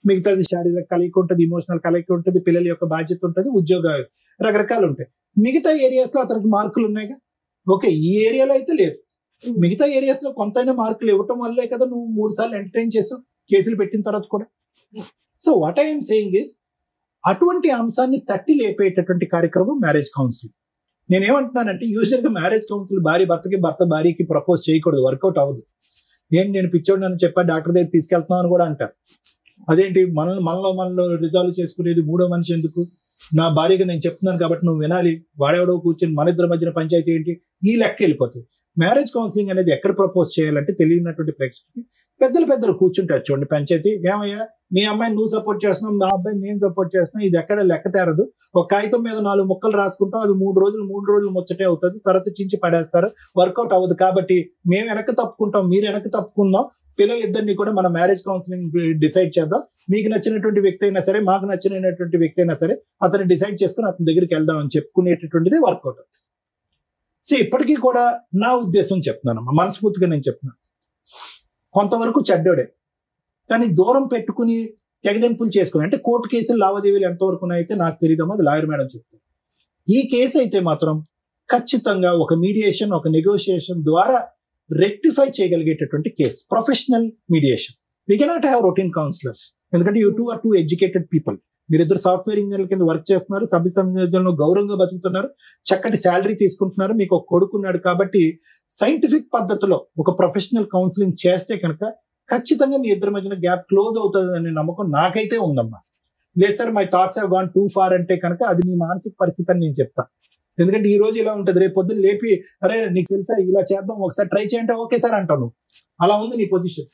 మిగతాది శారీరక కలయిక ఉంటుంది, ఇమోషనల్ కలయిక ఉంటుంది, పిల్లల యొక్క బాధ్యత ఉంటుంది, ఉద్యోగాలు రకరకాలు ఉంటాయి. మిగతా ఏరియాస్ లో అతనికి మార్కులు ఉన్నాయిగా, ఓకే. ఈ ఏరియాలో అయితే లేదు. మిగతా ఏరియాస్ లో కొంతైనా మార్కులు ఇవ్వటం వల్లే కదా నువ్వు 3 సార్లు ఎంటర్టైన్ చేసావు కేసులు పెట్టిన తర్వాత కూడా. So what I'm saying is, అటువంటి అంశాన్ని తట్టి లేపేటటువంటి కార్యక్రమం మ్యారేజ్ కౌన్సిలింగ్. నేనేమంటున్నానంటే యూజువల్ గా మ్యారేజ్ కౌన్సిల్ భార్య భర్తకి, భర్త భార్యకి ప్రపోజ్ చేయకూడదు, వర్కౌట్ అవ్వదు. నేను పిచ్చోడు అని చెప్పా డాక్టర్ దగ్గర తీసుకెళ్తున్నాను అని కూడా అంటారు. అదేంటి మనలో రిజాల్వ్ చేసుకునేది మూడో మనిషి ఎందుకు? నా భార్యగా నేను చెప్తున్నాను కాబట్టి నువ్వు వినాలి, వాడెవడో కూర్చొని మన ఇద్దరి మధ్యన పంచాయతీ ఏంటి, ఈ లెక్క వెళ్ళిపోతుంది. మ్యారేజ్ కౌన్సిలింగ్ అనేది ఎక్కడ ప్రపోజ్ చేయాలంటే తెలియనటువంటి ప్రేక్షకులకి పెద్దలు కూర్చుంటారు చూడండి పంచాయతీ. ఏమయ్యా మీ అమ్మాయిని నువ్వు సపోర్ట్ చేస్తున్నావు, మా అబ్బాయిని నేను సపోర్ట్ చేస్తున్నావు, ఇది ఎక్కడ లెక్క తేరదు. ఒక కాగితం మీద 4 ముక్కలు రాసుకుంటాం, అది 3 రోజులు ముచ్చటే అవుతుంది, తర్వాత చించి పడేస్తారు, వర్కౌట్ అవ్వదు. కాబట్టి మేము వెనక్కి తప్పుకుంటాం, మీరు వెనక్కి తప్పుకుందాం, పిల్లలిద్దరిని కూడా మన మ్యారేజ్ కౌన్సిలింగ్ డిసైడ్ చేద్దాం. మీకు నచ్చినటువంటి వ్యక్తి అయినా సరే, మాకు నచ్చినటువంటి వ్యక్తి అయినా సరే, అతన్ని డిసైడ్ చేసుకుని అతని దగ్గరికి వెళ్దాం అని చెప్పుకునేటటువంటిది వర్కౌట్ అవుతుంది. సో ఇప్పటికీ కూడా నా ఉద్దేశం చెప్తున్నానమ్మా, మనస్ఫూర్తిగా నేను చెప్తున్నాను, కొంతవరకు చెడ్డోడే, కానీ దూరం పెట్టుకుని తెగదెంపులు చేసుకుని అంటే కోర్టు కేసులు లావాదేవీలు ఎంతవరకు అయితే నాకు తెలియదమ్మా, అది లాయర్ మేడం చెప్తారు. ఈ కేసు అయితే మాత్రం ఖచ్చితంగా ఒక మీడియేషన్, ఒక నెగోషియేషన్ ద్వారా రెక్టిఫై చేయగలిగేటటువంటి case, professional mediation. We cannot have routine counsellors, ఎందుకంటే you two are 2 educated people. మీరిద్దరు సాఫ్ట్వేర్ ఇంజనీర్ల కింద వర్క్ చేస్తున్నారు, సభ్య సమాజంలో గౌరవంగా బతుకుతున్నారు, చక్కటి శాలరీ తీసుకుంటున్నారు, మీకు ఒక కొడుకున్నాడు. కాబట్టి సైంటిఫిక్ పద్ధతిలో ఒక ప్రొఫెషనల్ కౌన్సిలింగ్ చేస్తే కనుక ఖచ్చితంగా మీ ఇద్దరి మధ్యన గ్యాప్ క్లోజ్ అవుతుంది అనే నమ్మకం నాకైతే ఉందమ్మా. లేదు sir my thoughts have gone too far అంటే కనుక అది మీ మానసిక పరిస్థితి అని నేను చెప్తాను. ఎందుకంటే ఈ రోజు ఇలా ఉంటుంది, రేపు పొద్దున్న లేపి అరే నీకు తెలుసా ఇలా చేద్దాం ఒకసారి ట్రై చేయంటే ఓకే సార్ అంటాను. అలా ఉంది నీ పొజిషన్.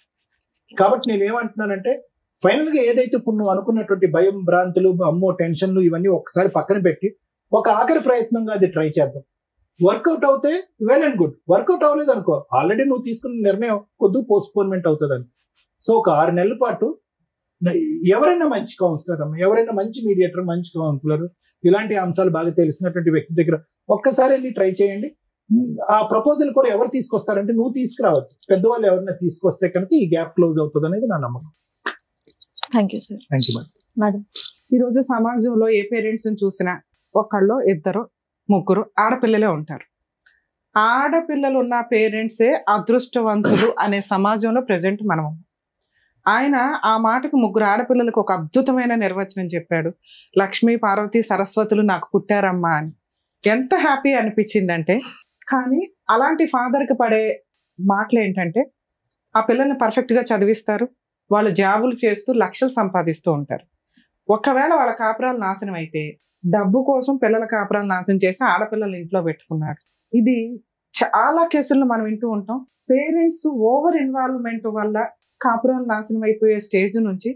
కాబట్టి నేను ఏమంటున్నానంటే ఫైనల్ గా ఏదైతే ఇప్పుడు నువ్వు అనుకున్నటువంటి భయం, భ్రాంతులు, అమ్మో టెన్షన్లు ఇవన్నీ ఒకసారి పక్కన పెట్టి ఒక ఆఖరి ప్రయత్నంగా అది ట్రై చేద్దాం. వర్కౌట్ అవుతే వెల్ అండ్ గుడ్, వర్కౌట్ అవ్వలేదు అనుకో ఆల్రెడీ నువ్వు తీసుకున్న నిర్ణయం కొద్దిగా పోస్ట్పోన్మెంట్ అవుతుందని. సో ఒక 6 నెలల పాటు ఎవరైనా మంచి కౌన్సిలర్ అమ్మ, ఎవరైనా మంచి మీడియేటర్, మంచి కౌన్సిలర్, ఇలాంటి అంశాలు బాగా తెలిసినటువంటి వ్యక్తి దగ్గర ఒక్కసారి వెళ్ళి ట్రై చేయండి. ఆ ప్రపోజల్ కూడా ఎవరు తీసుకొస్తారంటే నువ్వు తీసుకురావద్దు, పెద్దవాళ్ళు ఎవరైనా తీసుకొస్తే కనుక ఈ గ్యాప్ క్లోజ్ అవుతుంది అనేది నా నమ్మకం. Thank you sir. Thank you madam. ఈ రోజు సమాజంలో ఏ పేరెంట్స్ ని చూసినా ఒకళ్ళు, ఇద్దరు, ముగ్గురు ఆడపిల్లలే ఉంటారు. ఆడపిల్లలు ఉన్న పేరెంట్సే అదృష్టవంతులు అనే సమాజంలో ప్రజెంట్ మనం. ఆయన ఆ మాటకు 3 ఆడపిల్లలకు ఒక అద్భుతమైన నిర్వచనం చెప్పాడు. లక్ష్మీ, పార్వతి, సరస్వతులు నాకు పుట్టారమ్మా అని. ఎంత హ్యాపీ అనిపించిందంటే, కానీ అలాంటి ఫాదర్కి పడే మాటలు ఏంటంటే ఆ పిల్లల్ని పర్ఫెక్ట్గా చదివిస్తారు, వాళ్ళు జాబులు చేస్తూ లక్షలు సంపాదిస్తూ ఉంటారు. ఒకవేళ వాళ్ళ కాపురాలు నాశనం అయితే డబ్బు కోసం పిల్లల కాపురాలు నాశనం చేసి ఆడపిల్లలు ఇంట్లో పెట్టుకున్నారు. ఇది చాలా కేసుల్లో మనం వింటూ ఉంటాం. పేరెంట్స్ ఓవర్ ఇన్వాల్వ్మెంట్ వల్ల కాపురాలు నాశనం అయిపోయే స్టేజ్ నుంచి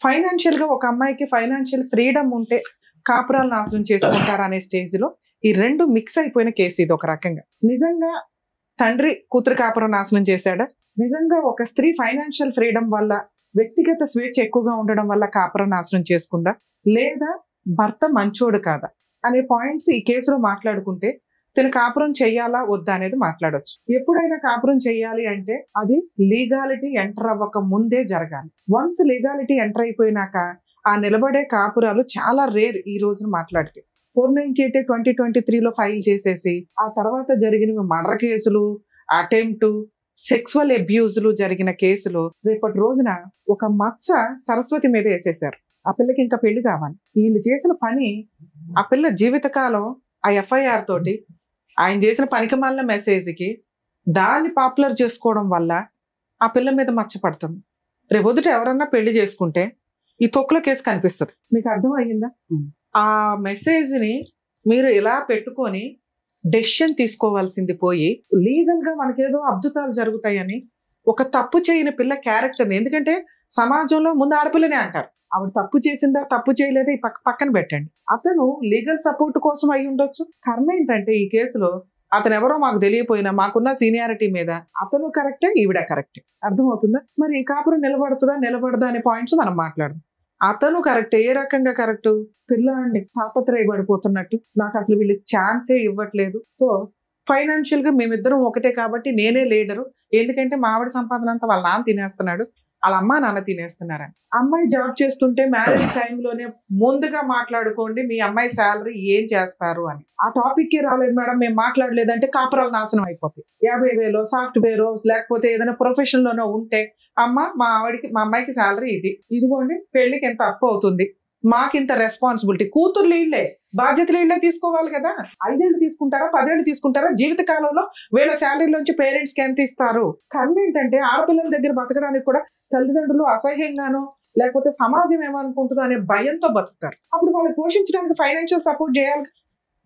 ఫైనాన్షియల్ గా ఒక అమ్మాయికి ఫైనాన్షియల్ ఫ్రీడమ్ ఉంటే కాపురాలు నాశనం చేసుకుంటారు అనే స్టేజ్ లో ఈ 2 మిక్స్ అయిపోయిన కేసు ఇది. ఒక రకంగా నిజంగా తండ్రి కూతురు కాపురం నాశనం చేశాడా, నిజంగా ఒక స్త్రీ ఫైనాన్షియల్ ఫ్రీడమ్ వల్ల, వ్యక్తిగత స్వేచ్ఛ ఎక్కువగా ఉండడం వల్ల కాపురం నాశనం చేసుకుందా, లేదా భర్త మంచోడు కాదా అనే పాయింట్స్ ఈ కేసులో మాట్లాడుకుంటే తన కాపురం చెయ్యాలా వద్దా అనేది మాట్లాడొచ్చు. ఎప్పుడైనా కాపురం చెయ్యాలి అంటే అది లీగాలిటీ ఎంటర్ అవ్వక ముందే జరగాలి. వన్స్ లీగాలిటీ ఎంటర్ అయిపోయినాక ఆ నిలబడే కాపురాలు చాలా రేర్ ఈ రోజున మాట్లాడితే. 498 2023లో ఫైల్ చేసేసి ఆ తర్వాత జరిగిన మర్డర్ కేసులు, అటెంప్ట్, సెక్సువల్ అబ్యూజ్లు జరిగిన కేసులు రేపటి రోజున ఒక మచ్చ సరస్వతి మీద వేసేసారు. ఆ పిల్లకి ఇంకా పెళ్లి కావాలి. వీళ్ళు చేసిన పని ఆ పిల్ల జీవితకాలం ఆ ఎఫ్ఐఆర్ తోటి ఆయన చేసిన పనికి మాలిన మెసేజ్కి దాన్ని పాపులర్ చేసుకోవడం వల్ల ఆ పిల్ల మీద మచ్చ పడుతుంది. రేపొద్దుట ఎవరన్నా పెళ్లి చేసుకుంటే ఈ తొక్కుల కేసు కనిపిస్తుంది. మీకు అర్థం అయ్యిందా? ఆ మెసేజ్ని మీరు ఇలా పెట్టుకొని డెసిషన్ తీసుకోవాల్సింది పోయి లీగల్ గా మనకేదో అద్భుతాలు జరుగుతాయని ఒక తప్పు చేయని పిల్ల క్యారెక్టర్ని, ఎందుకంటే సమాజంలో ముందు ఆడపిల్లనే అంటారు, ఆవిడ తప్పు చేసిందా తప్పు చేయలేదా ఈ పక్కన పెట్టండి. అతను లీగల్ సపోర్ట్ కోసం అయి ఉండొచ్చు. కర్మ ఏంటంటే ఈ కేసులో అతను ఎవరో మాకు తెలియపోయినా మాకున్న సీనియారిటీ మీద అతను కరెక్టే, ఈవిడ కరెక్టే. అర్థమవుతుందా? మరి ఈ కాపురం నిలబడుతుందా నిలబడదా అనే పాయింట్స్ మనం మాట్లాడదాం. అతను కరెక్ట్. ఏ రకంగా కరెక్ట్? పిల్లాడిని తాపత్రయపడిపోతున్నట్టు, నాకు అసలు వీళ్ళకి ఛాన్సే ఇవ్వట్లేదు, సో ఫైనాన్షియల్ గా మేమిద్దరం ఒకటే కాబట్టి నేనే లీడరు, ఎందుకంటే మా ఆవిడ సంపాదన అంతా వాళ్ళ నాన్న తినేస్తున్నాడు, వాళ్ళ అమ్మ నాన్న తినేస్తున్నారని. అమ్మాయి జాబ్ చేస్తుంటే మ్యారేజ్ టైంలోనే ముందుగా మాట్లాడుకోండి మీ అమ్మాయి శాలరీ ఏం చేస్తారు అని. ఆ టాపిక్ రాలేదు మేడం, మేము మాట్లాడలేదంటే కాపురాలు నాశనం అయిపోతాయి. 50,000 సాఫ్ట్వేర్ లేకపోతే ఏదైనా ప్రొఫెషన్ లోనో ఉంటే అమ్మ మా అమ్మాయికి శాలరీ ఇదిగోండి, పెళ్లికి ఎంత అప్పు అవుతుంది, మాకింత రెస్పాన్సిబిలిటీ. కూతుర్లు ఇళ్లే, బాధ్యతలు ఇళ్లే తీసుకోవాలి కదా. 5 ఏళ్ళు తీసుకుంటారా 10 ఏళ్ళు తీసుకుంటారా? జీవిత కాలంలో వీళ్ళ శాలరీలోంచి పేరెంట్స్ కి ఎంత ఇస్తారు? కన్ను ఏంటంటే ఆడపిల్లల దగ్గర బతకడానికి కూడా తల్లిదండ్రులు అసహ్యంగానో లేకపోతే సమాజం ఏమనుకుంటుందో అనే భయంతో బతుకుతారు. అప్పుడు వాళ్ళని పోషించడానికి ఫైనాన్షియల్ సపోర్ట్ చేయాలి.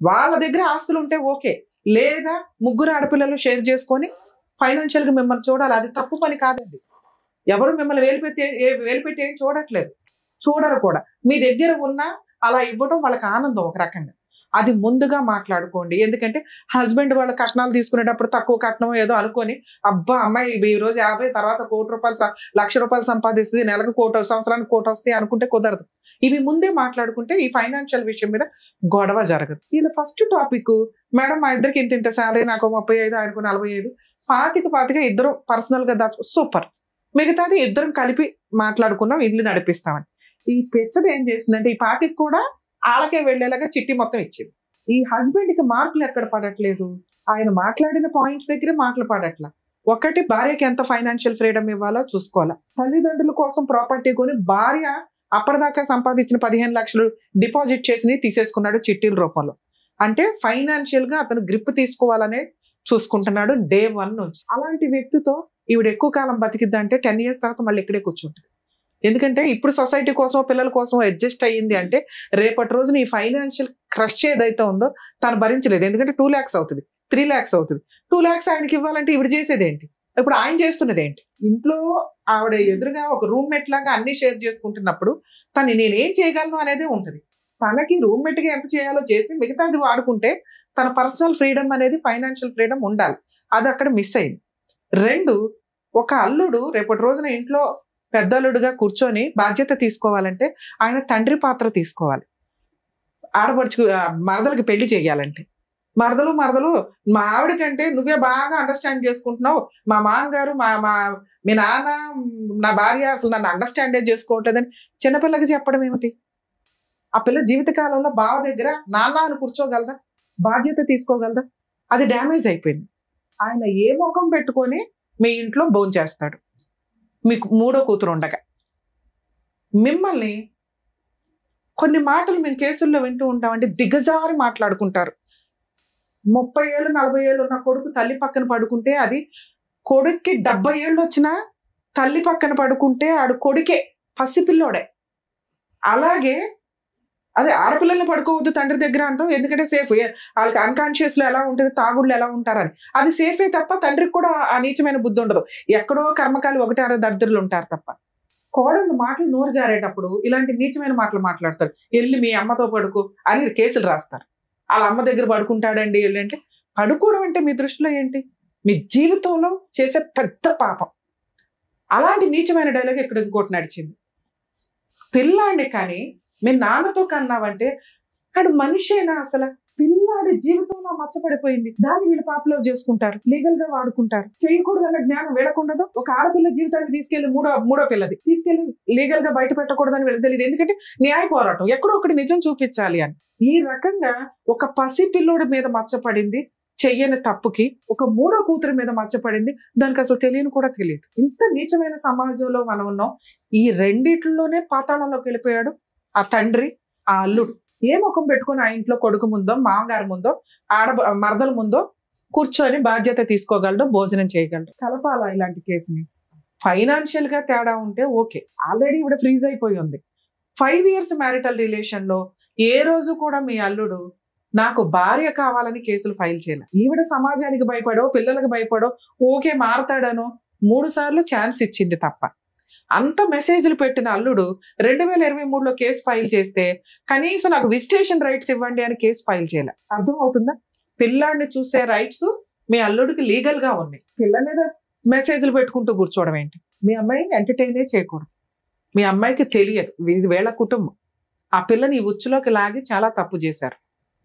వాళ్ళ దగ్గర ఆస్తులు ఉంటే ఓకే, లేదా ముగ్గురు ఆడపిల్లలు షేర్ చేసుకొని ఫైనాన్షియల్ గా మిమ్మల్ని చూడాలి. అది తప్పు పని కాదండి. ఎవరు మిమ్మల్ని వేలుపెట్టి ఏం చూడట్లేదు, చూడరు కూడా. మీ దగ్గర ఉన్న అలా ఇవ్వడం వాళ్ళకి ఆనందం ఒక రకంగా. అది ముందుగా మాట్లాడుకోండి. ఎందుకంటే హస్బెండ్ వాళ్ళ కట్నాలు తీసుకునేటప్పుడు తక్కువ కట్నం ఏదో అనుకొని అబ్బా అమ్మాయి ఈ రోజు 50 తర్వాత ₹1,00,000 సంపాదిస్తుంది, నెలకు 1,00,00,000 సంవత్సరానికి 1,00,00,000 వస్తాయి అనుకుంటే కుదరదు. ఇవి ముందే మాట్లాడుకుంటే ఈ ఫైనాన్షియల్ విషయం మీద గొడవ జరగదు. ఇది ఫస్ట్ టాపిక్. మేడం మా ఇద్దరికి ఇంత శాలరీ, నాకు 35, ఆయనకు 45, 25 ఇద్దరు పర్సనల్ గా సూపర్, మిగతాది ఇద్దరం కలిపి మాట్లాడుకున్నాం, ఇల్లు నడిపిస్తామని. ఈ పెచ్చది ఏం చేసిందంటే ఈ 25 కూడా ఆళ్ళకే వెళ్లేలాగా చిట్టి మొత్తం ఇచ్చింది. ఈ హస్బెండ్ కి మార్కులు ఎక్కడ పడట్లేదు, ఆయన మాట్లాడిన పాయింట్స్ దగ్గరే మాటలు పడట్లా. ఒకటి, భార్యకి ఎంత ఫైనాన్షియల్ ఫ్రీడమ్ ఇవ్వాలో చూసుకోవాలా. తల్లిదండ్రుల కోసం ప్రాపర్టీ కొని భార్య అప్పటిదాకా సంపాదించిన 15 లక్షలు డిపాజిట్ చేసి తీసేసుకున్నాడు చిట్టీల రూపంలో. అంటే ఫైనాన్షియల్ గా అతను గ్రిప్ తీసుకోవాలనే చూసుకుంటున్నాడు డే 1 నుంచి. అలాంటి వ్యక్తితో ఈవిడ ఎక్కువ కాలం బతికిద్దంటే 10 years తర్వాత మళ్ళీ ఇక్కడే కూర్చుంటుంది. ఎందుకంటే ఇప్పుడు సొసైటీ కోసం పిల్లల కోసం అడ్జస్ట్ అయ్యింది అంటే రేపటి రోజున ఈ ఫైనాన్షియల్ క్రష్ ఏదైతే ఉందో తను భరించలేదు. ఎందుకంటే 2 lakhs అవుతుంది, 3 lakhs అవుతుంది. 2 lakhs ఆయనకి ఇవ్వాలంటే ఈవిడ చేసేది ఏంటి? ఇప్పుడు ఆయన చేస్తున్నది ఏంటి? ఇంట్లో ఆవిడ ఎదురుగా ఒక రూమ్మేట్ లాగా అన్ని షేర్ చేసుకుంటున్నప్పుడు తను నేనేం చేయగలను అనేదే ఉంటుంది. తనకి రూమ్మేట్ గా ఎంత చేయాలో చేసి మిగతాది వాడుకుంటే తన పర్సనల్ ఫ్రీడమ్ అనేది, ఫైనాన్షియల్ ఫ్రీడమ్ ఉండాలి. అది అక్కడ మిస్ అయింది. 2, ఒక అల్లుడు రేపటి రోజున ఇంట్లో పెద్దల్లుడుగా కూర్చొని బాధ్యత తీసుకోవాలంటే ఆయన తండ్రి పాత్ర తీసుకోవాలి. ఆడపడుచు మరదలకి పెళ్లి చేయాలంటే మరదలు మా ఆవిడ కంటే నువ్వే బాగా అండర్స్టాండ్ చేసుకుంటున్నావు, మా మామగారు మీ నాన్న నా భార్య అసలు నన్ను అండర్స్టాండే చేసుకోవట్లేదని చిన్నపిల్లకి చెప్పడం ఏమిటి? ఆ పిల్ల జీవితకాలంలో బావ దగ్గర నాన్న అని కూర్చోగలదా? బాధ్యత తీసుకోగలదా? అది డ్యామేజ్ అయిపోయింది. ఆయన ఏ ముఖం పెట్టుకొని మీ ఇంట్లో భోంచేస్తాడు మీకు 3వ కూతురు ఉండగా? మిమ్మల్ని కొన్ని మాటలు మేము కేసుల్లో వింటూ ఉంటామంటే దిగజారి మాట్లాడుకుంటారు. 30 ఏళ్ళు 40 ఏళ్ళు ఉన్న కొడుకు తల్లి పక్కన పడుకుంటే అది కొడుక్కి 70 ఏళ్ళు వచ్చినా తల్లి పక్కన పడుకుంటే ఆడు కొడుకే, పసిపిల్లోడే. అలాగే అదే ఆడపిల్లల్ని పడుకోవద్దు తండ్రి దగ్గర అంటాం, ఎందుకంటే సేఫ్. వాళ్ళకి అన్కాన్షియస్ లో ఎలా ఉంటుంది, తాగుళ్ళు ఎలా ఉంటారని. అది సేఫే తప్ప తండ్రికి కూడా ఆ నీచమైన బుద్ధి ఉండదు. ఎక్కడో కర్మకాలు 1-6 దరిద్రులు ఉంటారు తప్ప. కోడళ్ళు మాటలు నోరు జారేటప్పుడు ఇలాంటి నీచమైన మాటలు మాట్లాడతారు. వెళ్ళి మీ అమ్మతో పడుకో అని కేసులు రాస్తారు. వాళ్ళ అమ్మ దగ్గర పడుకుంటాడండి అంటే, పడుకోవడం అంటే మీ దృష్టిలో ఏంటి? మీ జీవితంలో చేసే పెద్ద పాపం. అలాంటి నీచమైన డైలాగ్ ఇక్కడ ఇంకోటి నడిచింది. పిల్లాడిని కానీ మీ నాన్నతో కన్నావంటే అక్కడ మనిషేనా? అసలు పిల్ల పిల్లాడి జీవితంలో మచ్చపడిపోయింది, దాన్ని వీళ్ళు పాపులర్ చేసుకుంటారు, లీగల్ గా వాడుకుంటారు. చేయకూడదన్న జ్ఞానం వీళ్ళకుండదు. ఒక ఆడపిల్ల జీవితాన్ని తీసుకెళ్లి మూడో పిల్లది తీసుకెళ్లి లీగల్ గా బయట పెట్టకూడదని వీళ్ళకి తెలియదు. ఎందుకంటే న్యాయ పోరాటం ఎక్కడో ఒకటి నిజం చూపించాలి అని. ఈ రకంగా ఒక పసి పిల్లోడి మీద మచ్చపడింది చెయ్యని తప్పుకి, ఒక మూడో కూతురు మీద మచ్చపడింది, దానికి అసలు తెలియని కూడా తెలియదు. ఇంత నీచమైన సమాజంలో మనం ఉన్నాం. ఈ రెండిట్లోనే పాతాళంలోకి వెళ్ళిపోయాడు ఆ తండ్రి, ఆ అల్లుడు. ఏ ముఖం పెట్టుకుని ఆ ఇంట్లో కొడుకు ముందో మామగారి ముందో మరదల ముందో కూర్చొని బాధ్యత తీసుకోగలడు, భోజనం చేయగలడు. కలపాలా ఇలాంటి కేసుని? ఫైనాన్షియల్ గా తేడా ఉంటే ఓకే, ఆల్రెడీ ఇవిడ ఫ్రీజ్ అయిపోయి ఉంది. 5 years మ్యారిటల్ రిలేషన్ లో ఏ రోజు కూడా మీ అల్లుడు నాకు భార్య కావాలని కేసులు ఫైల్ చేయాలి. ఈవిడ సమాజానికి భయపడో పిల్లలకు భయపడో ఓకే మారతాడనో 3 సార్లు ఛాన్స్ ఇచ్చింది తప్ప. అంత మెసేజ్లు పెట్టిన అల్లుడు 2023లో కేసు ఫైల్ చేస్తే కనీసం నాకు విజిటేషన్ రైట్స్ ఇవ్వండి అని కేసు ఫైల్ చేయాలి. అర్థం అవుతుందా? పిల్లాడిని చూసే రైట్స్ మీ అల్లుడికి లీగల్ గా ఉన్నాయి. పిల్ల మీద మెసేజ్లు పెట్టుకుంటూ కూర్చోవడం ఏంటి? మీ అమ్మాయిని ఎంటర్టైనే చేయకూడదు. మీ అమ్మాయికి తెలియదు, ఇది వీళ్ళ కుటుంబం. ఆ పిల్లని ఈ ఉచ్చులోకి లాగి చాలా తప్పు చేశారు.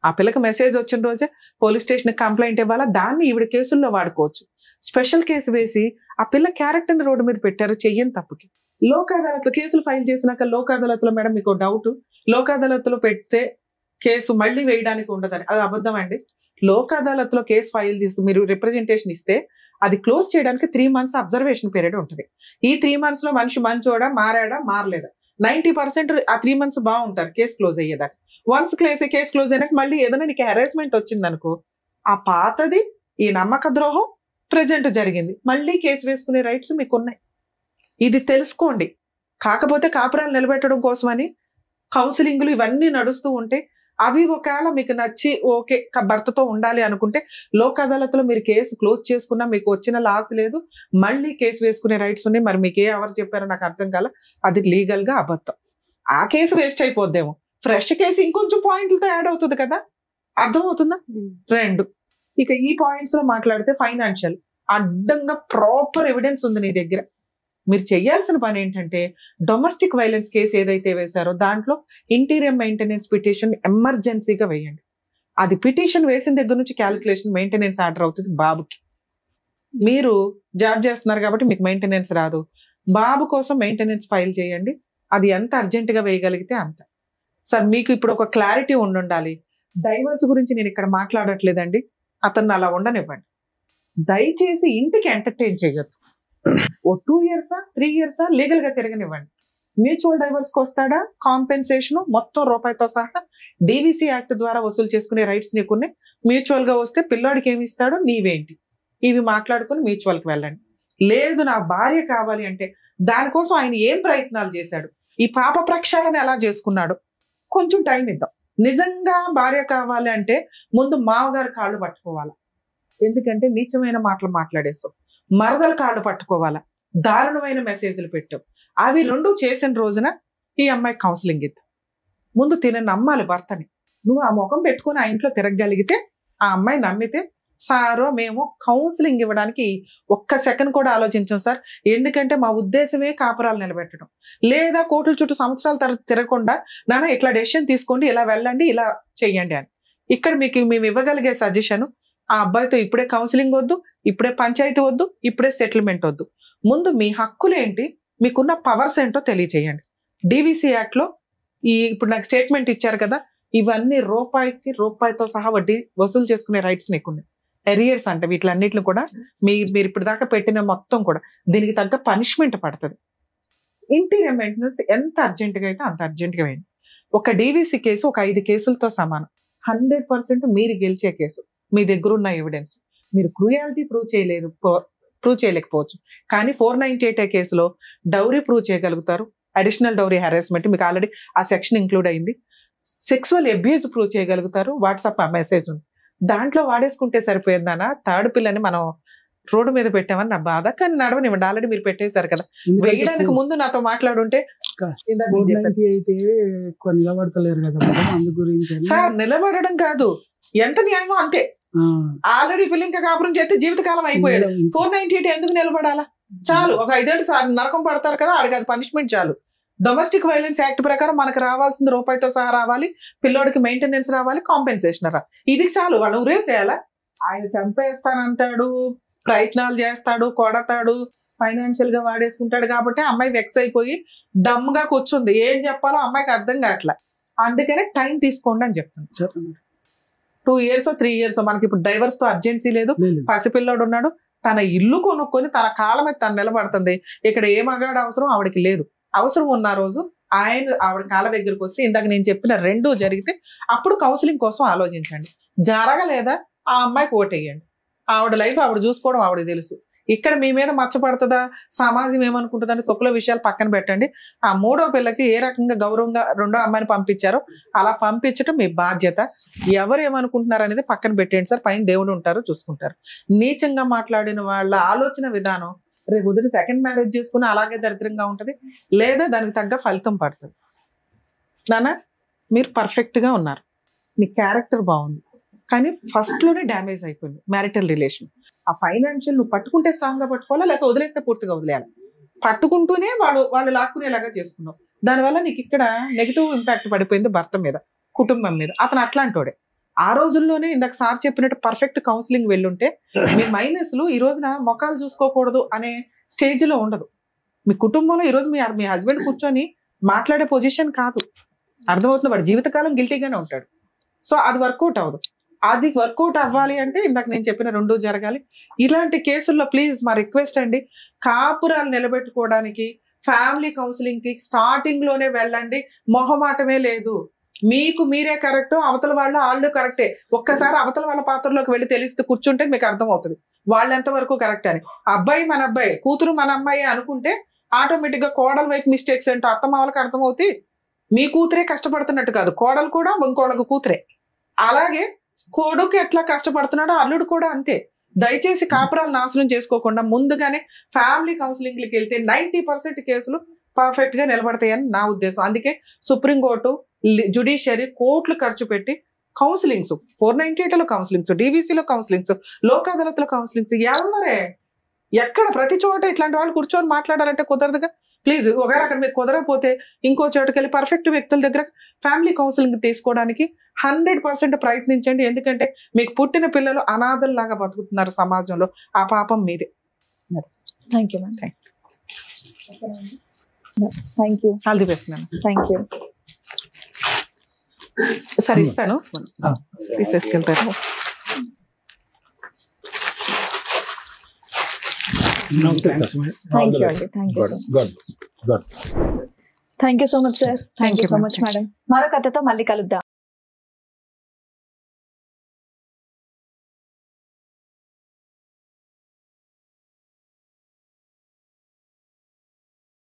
ఆ పిల్లకి మెసేజ్ వచ్చిన రోజే పోలీస్ స్టేషన్ కంప్లైంట్ ఇవ్వాలా, దాన్ని ఈవిడ కేసుల్లో వాడుకోవచ్చు. స్పెషల్ కేసు వేసి ఆ పిల్ల క్యారెక్టర్ని రోడ్డు మీద పెట్టారు చెయ్యని తప్పుకి. లోక్ అదాలత్లో కేసులు ఫైల్ చేసినాక లోక్ అదాలత్లో మేడం మీకు డౌట్, లోక్ అదాలత్లో పెడితే కేసు మళ్ళీ వేయడానికి ఉండదని, అది అబద్ధం అండి. లోక్ అదాలత్లో కేసు ఫైల్ చేస్తూ మీరు రిప్రజెంటేషన్ ఇస్తే అది క్లోజ్ చేయడానికి 3 months అబ్జర్వేషన్ పీరియడ్ ఉంటుంది. ఈ 3 months లో మనిషి మంచోడా మారాడా మారలేదా 90% ఆ 3 months బాగుంటారు కేసు క్లోజ్ అయ్యేదాకా. వన్స్ కేసు క్లోజ్ అయినాక మళ్ళీ ఏదైనా నీకు హెరాస్మెంట్ వచ్చింది అనుకో, ఆ పాతది ఈ నమ్మక ద్రోహం ప్రెజెంట్ జరిగింది, మళ్ళీ కేసు వేసుకునే రైట్స్ మీకు ఉన్నాయి. ఇది తెలుసుకోండి. కాకపోతే కాపురాలు నిలబెట్టడం కోసమని కౌన్సిలింగ్లు ఇవన్నీ నడుస్తూ ఉంటే అవి ఒకవేళ మీకు నచ్చి ఓకే భర్తతో ఉండాలి అనుకుంటే లోక్ అదాలత్లో మీరు కేసు క్లోజ్ చేసుకున్నా మీకు వచ్చిన లాస్ లేదు, మళ్ళీ కేసు వేసుకునే రైట్స్ ఉన్నాయి. మరి మీకు ఎవరు చెప్పారో నాకు అర్థం కాల, అది లీగల్ గా అబద్ధం. ఆ కేసు వేస్ట్ అయిపోద్దేమో, ఫ్రెష్ కేసు ఇంకొంచెం పాయింట్లతో యాడ్ అవుతుంది కదా. అర్థం అవుతుందా? 2 ఇక ఈ పాయింట్స్ లో మాట్లాడితే ఫైనాన్షియల్ అడ్డంగా ప్రాపర్ ఎవిడెన్స్ ఉంది నీ దగ్గర. మీరు చేయాల్సిన పని ఏంటంటే డొమెస్టిక్ వైలెన్స్ కేసు ఏదైతే వేశారో దాంట్లో ఇంటీరియర్ మెయింటెనెన్స్ పిటిషన్ ఎమర్జెన్సీగా వేయండి. అది పిటిషన్ వేసిన దగ్గర నుంచి క్యాలిక్యులేషన్ మెయింటెనెన్స్ ఆర్డర్ అవుతుంది బాబుకి. మీరు జాబ్ చేస్తున్నారు కాబట్టి మీకు మెయింటెనెన్స్ రాదు, బాబు కోసం మెయింటెనెన్స్ ఫైల్ చేయండి. అది ఎంత అర్జెంటుగా వేయగలిగితే అంత. సార్ మీకు ఇప్పుడు ఒక క్లారిటీ ఉండాలి. డైవర్స్ గురించి నేను ఇక్కడ మాట్లాడట్లేదండి, అతన్ని అలా ఉండనివ్వండి. దయచేసి ఇంటికి ఎంటర్టైన్ చేయొద్దు. ఓ 2 years 3 years లీగల్ గా తిరగనివ్వండి. మ్యూచువల్ డైవర్స్కి వస్తాడా, కాంపెన్సేషన్ మొత్తం రూపాయితో సహా డివిసి యాక్ట్ ద్వారా వసూలు చేసుకునే రైట్స్ నీకున్నాయి. మ్యూచువల్ గా వస్తే పిల్లాడికి ఏమి ఇస్తాడో నీవేంటి ఇవి మాట్లాడుకుని మ్యూచువల్కి వెళ్ళండి. లేదు నా భార్య కావాలి అంటే దానికోసం ఆయన ఏం ప్రయత్నాలు చేశాడు, ఈ పాప ప్రక్షాళన ఎలా చేసుకున్నాడు, కొంచెం టైం ఇద్దాం. నిజంగా భార్య కావాలి అంటే ముందు మామగారి కాళ్ళు పట్టుకోవాలా, ఎందుకంటే నీచమైన మాటలు మాట్లాడేస్తావు. మరదల కాళ్ళు పట్టుకోవాలా, దారుణమైన మెసేజ్లు పెట్టావు. అవి 2 చేసిన రోజున ఈ అమ్మాయి కౌన్సిలింగ్ ఇద్దాం. ముందు నమ్మాలి భర్తని. నువ్వు ఆ ముఖం పెట్టుకుని ఆ ఇంట్లో తిరగగలిగితే ఆ అమ్మాయి నమ్మితే సారో మేము కౌన్సిలింగ్ ఇవ్వడానికి 1 సెకండ్ కూడా ఆలోచించాం సార్. ఎందుకంటే మా ఉద్దేశమే కాపురాలు నిలబెట్టడం, లేదా కోర్టుల చుట్టూ సంవత్సరాల తర్వాత తిరగకుండా నాన్న ఇట్లా డెసిషన్ తీసుకోండి, ఇలా వెళ్ళండి, ఇలా చెయ్యండి అని. ఇక్కడ మీకు మేము ఇవ్వగలిగే సజెషన్, ఆ అబ్బాయితో ఇప్పుడే కౌన్సిలింగ్ వద్దు, ఇప్పుడే పంచాయతీ వద్దు, ఇప్పుడే సెటిల్మెంట్ వద్దు. ముందు మీ హక్కులు ఏంటి, మీకున్న పవర్స్ ఏంటో తెలియచేయండి. డివిసి యాక్ట్ లో ఇప్పుడు నాకు స్టేట్మెంట్ ఇచ్చారు కదా, ఇవన్నీ రూపాయితో సహా వడ్డీ వసూలు చేసుకునే రైట్స్ నీకున్నాయి. ఎరియర్స్ అంటే వీటిలన్నిటిని కూడా మీరు ఇప్పుడు దాకా పెట్టిన మొత్తం కూడా దీనికి తగ్గ పనిష్మెంట్ పడుతుంది. ఇంటీరియర్ మెయింటెనెన్స్ ఎంత అర్జెంటుగా అయితే అంత అర్జెంటుగా వేయండి. ఒక డివిసి కేసు ఒక 5 కేసులతో సమానం. 100% మీరు గెలిచే కేసు. మీ దగ్గర ఉన్న ఎవిడెన్స్, మీరు క్రూయాలిటీ ప్రూవ్ చేయలేకపోవచ్చు, కానీ 498 కేసులో డౌరీ ప్రూవ్ చేయగలుగుతారు. అడిషనల్ డౌరీ హెరాస్మెంట్ మీకు ఆల్రెడీ ఆ సెక్షన్ ఇంక్లూడ్ అయింది. సెక్సువల్ అబ్యూజ్ ప్రూవ్ చేయగలుగుతారు. వాట్సాప్ మెసేజ్ ఉంది, దాంట్లో వాడేసుకుంటే సరిపోయిందనా. థర్డ్ పిల్లని మనం రోడ్డు మీద పెట్టామని నా బాధ, కానీ నడవనివ్వండి, ఆల్రెడీ మీరు పెట్టేశారు కదా. వేయడానికి ముందు నాతో మాట్లాడుంటే నిలబడతలేరు కదా అందు గురించి. సార్ నిలబడడం కాదు, ఎంత న్యాయమో అంతే. ఆల్రెడీ పిల్ల ఇంకా కాపురం చేస్తే జీవితకాలం అయిపోయాడు. 498 ఎందుకు నిలబడాలా? చాలు, ఒక 5 ఏళ్ళు నరకం పడతారు కదా, ఆడికి అది పనిష్మెంట్ చాలు. డొమెస్టిక్ వైలెన్స్ యాక్ట్ ప్రకారం మనకు రావాల్సింది రూపాయితో సహా రావాలి, పిల్లోడికి మెయింటెనెన్స్ రావాలి, కాంపెన్సేషన్ రా, ఇది చాలు. వాళ్ళు ఉరేసేయాలా? ఆయన చంపేస్తానంటాడు, ప్రయత్నాలు చేస్తాడు, కొడతాడు, ఫైనాన్షియల్ గా వాడేసుకుంటాడు కాబట్టి అమ్మాయి వెక్స్ అయిపోయి డమ్ గా కూర్చుంది. ఏం చెప్పాలో అమ్మాయికి అర్థం కావట్లే. అందుకనే టైం తీసుకోండి అని చెప్తాను. 2 years 3 years మనకి ఇప్పుడు డైవర్స్ తో అర్జెన్సీ లేదు. పసిపిల్లోడు ఉన్నాడు, తన ఇల్లు కొనుక్కొని తన కాళ్ళ మీద తను నిలబడుతుంది. ఇక్కడ ఏ మగాడు అవసరం ఆవిడకి లేదు. అవసరం ఉన్న రోజు ఆవిడ కాళ్ళ దగ్గరికి వస్తే ఇందాక నేను చెప్పిన 2 జరిగితే అప్పుడు కౌన్సిలింగ్ కోసం ఆలోచించండి. జరగలేదా ఆ అమ్మాయికి ఓటేయండి. ఆవిడ లైఫ్ ఆవిడ చూసుకోవడం ఆవిడకి తెలుసు. ఇక్కడ మీ మీద మచ్చపడుతుందా, సమాజం ఏమనుకుంటుందని తొక్కుల విషయాలు పక్కన పెట్టండి. ఆ 3వ పిల్లకి ఏ రకంగా గౌరవంగా 2వ అమ్మాయిని పంపించారో అలా పంపించడం మీ బాధ్యత. ఎవరు ఏమనుకుంటున్నారు అనేది పక్కన పెట్టేయండి సార్. పైన దేవుడు ఉంటారు, చూసుకుంటారు. నీచంగా మాట్లాడిన వాళ్ళ ఆలోచన విధానం రేపు ఉదయం 2nd మ్యారేజ్ చేసుకుని అలాగే దరిద్రంగా ఉంటది, లేదా దానికి తగ్గ ఫలితం పడుతుంది. నాన్న మీరు పర్ఫెక్ట్ గా ఉన్నారు, మీ క్యారెక్టర్ బాగుంది, కానీ ఫస్ట్ లోనే డ్యామేజ్ అయిపోయింది మ్యారిటల్ రిలేషన్. ఆ ఫైనాన్షియల్ నువ్వు పట్టుకుంటే స్ట్రాంగ్ గా పట్టుకోవాలా, లేకపోతే వదిలేస్తే పూర్తిగా వదిలేయాలి. పట్టుకుంటూనే వాళ్ళు లాక్కునేలాగా చేసుకున్నావు. దానివల్ల నీకు ఇక్కడ నెగిటివ్ ఇంపాక్ట్ పడిపోయింది భర్త మీద, కుటుంబం మీద. అతను అట్లాంటోడే. ఆ రోజుల్లోనే ఇందాక సార్ చెప్పినట్టు పర్ఫెక్ట్ కౌన్సిలింగ్ వెళ్ళుంటే మీ మైనస్లు ఈ రోజున మొఖాలు చూసుకోకూడదు అనే స్టేజ్ లో ఉండదు. మీ కుటుంబంలో ఈ రోజు మీ హస్బెండ్ కూర్చొని మాట్లాడే పొజిషన్ కాదు. అర్థమవుతుంది, వాడు జీవితకాలం గిల్టీగానే ఉంటాడు. సో అది వర్కౌట్ అవ్వదు. అది వర్కౌట్ అవ్వాలి అంటే ఇందాక నేను చెప్పిన 2 జరగాలి. ఇలాంటి కేసుల్లో ప్లీజ్ మా రిక్వెస్ట్ అండి, కాపురాలు నిలబెట్టుకోవడానికి ఫ్యామిలీ కౌన్సిలింగ్ కి స్టార్టింగ్ లోనే వెళ్ళండి. మొహమాటమే లేదు. మీకు మీరే కరెక్ట్, అవతల వాళ్ళు కరెక్టే. ఒక్కసారి అవతల వాళ్ళ పాత్రలోకి వెళ్ళి తెలిస్తే కూర్చుంటే మీకు అర్థం అవుతుంది వాళ్ళు ఎంతవరకు కరెక్ట్ అని. అబ్బాయి మన అబ్బాయి, కూతురు మన అమ్మాయి అనుకుంటే ఆటోమేటిక్ గా కోడల వైపు మిస్టేక్స్ ఏంటో అత్తమామలకు అర్థమవుతాయి. మీ కూతురే కష్టపడుతున్నట్టు కాదు, కోడలు కూడా ఇంకోళ్ళకు కూతురే. అలాగే కొడుకు ఎట్లా కష్టపడుతున్నాడో అల్లుడు కూడా అంతే. దయచేసి కాపురాలు నాశనం చేసుకోకుండా ముందుగానే ఫ్యామిలీ కౌన్సిలింగ్కి వెళ్తే 90% కేసులు పర్ఫెక్ట్ గా నిలబడతాయని నా ఉద్దేశం. అందుకే సుప్రీంకోర్టు, జ్యుడిషియరీ కోట్లు ఖర్చు పెట్టి కౌన్సిలింగ్స్, 498లో కౌన్సిలింగ్స్, డీవీసీలో కౌన్సిలింగ్స్, లోక్ అదాలత్లో కౌన్సిలింగ్స్ ఎవరే ఎక్కడ ప్రతి చోట ఇట్లాంటి వాళ్ళు కూర్చొని మాట్లాడాలంటే కుదరదుగా. ప్లీజ్ ఒకవేళ అక్కడ మీకు కుదరకపోతే ఇంకో చోటుకి వెళ్ళి పర్ఫెక్ట్ వ్యక్తుల దగ్గర ఫ్యామిలీ కౌన్సిలింగ్ తీసుకోవడానికి 100% ప్రయత్నించండి. ఎందుకంటే మీకు పుట్టిన పిల్లలు అనాథల్లాగా బతుకుతున్నారు సమాజంలో. ఆ పాపం మీదే. Thank you ma'am. Thank you. All the best ma'am. Thank you. సరే ఇస్తాను, తీసేసుకెళ్తారు. థ్యాంక్ యూ అండి. Thank you. Thank you so much sir. Thank you so much madam. మరో కథతో మళ్ళీ కలుద్దాం.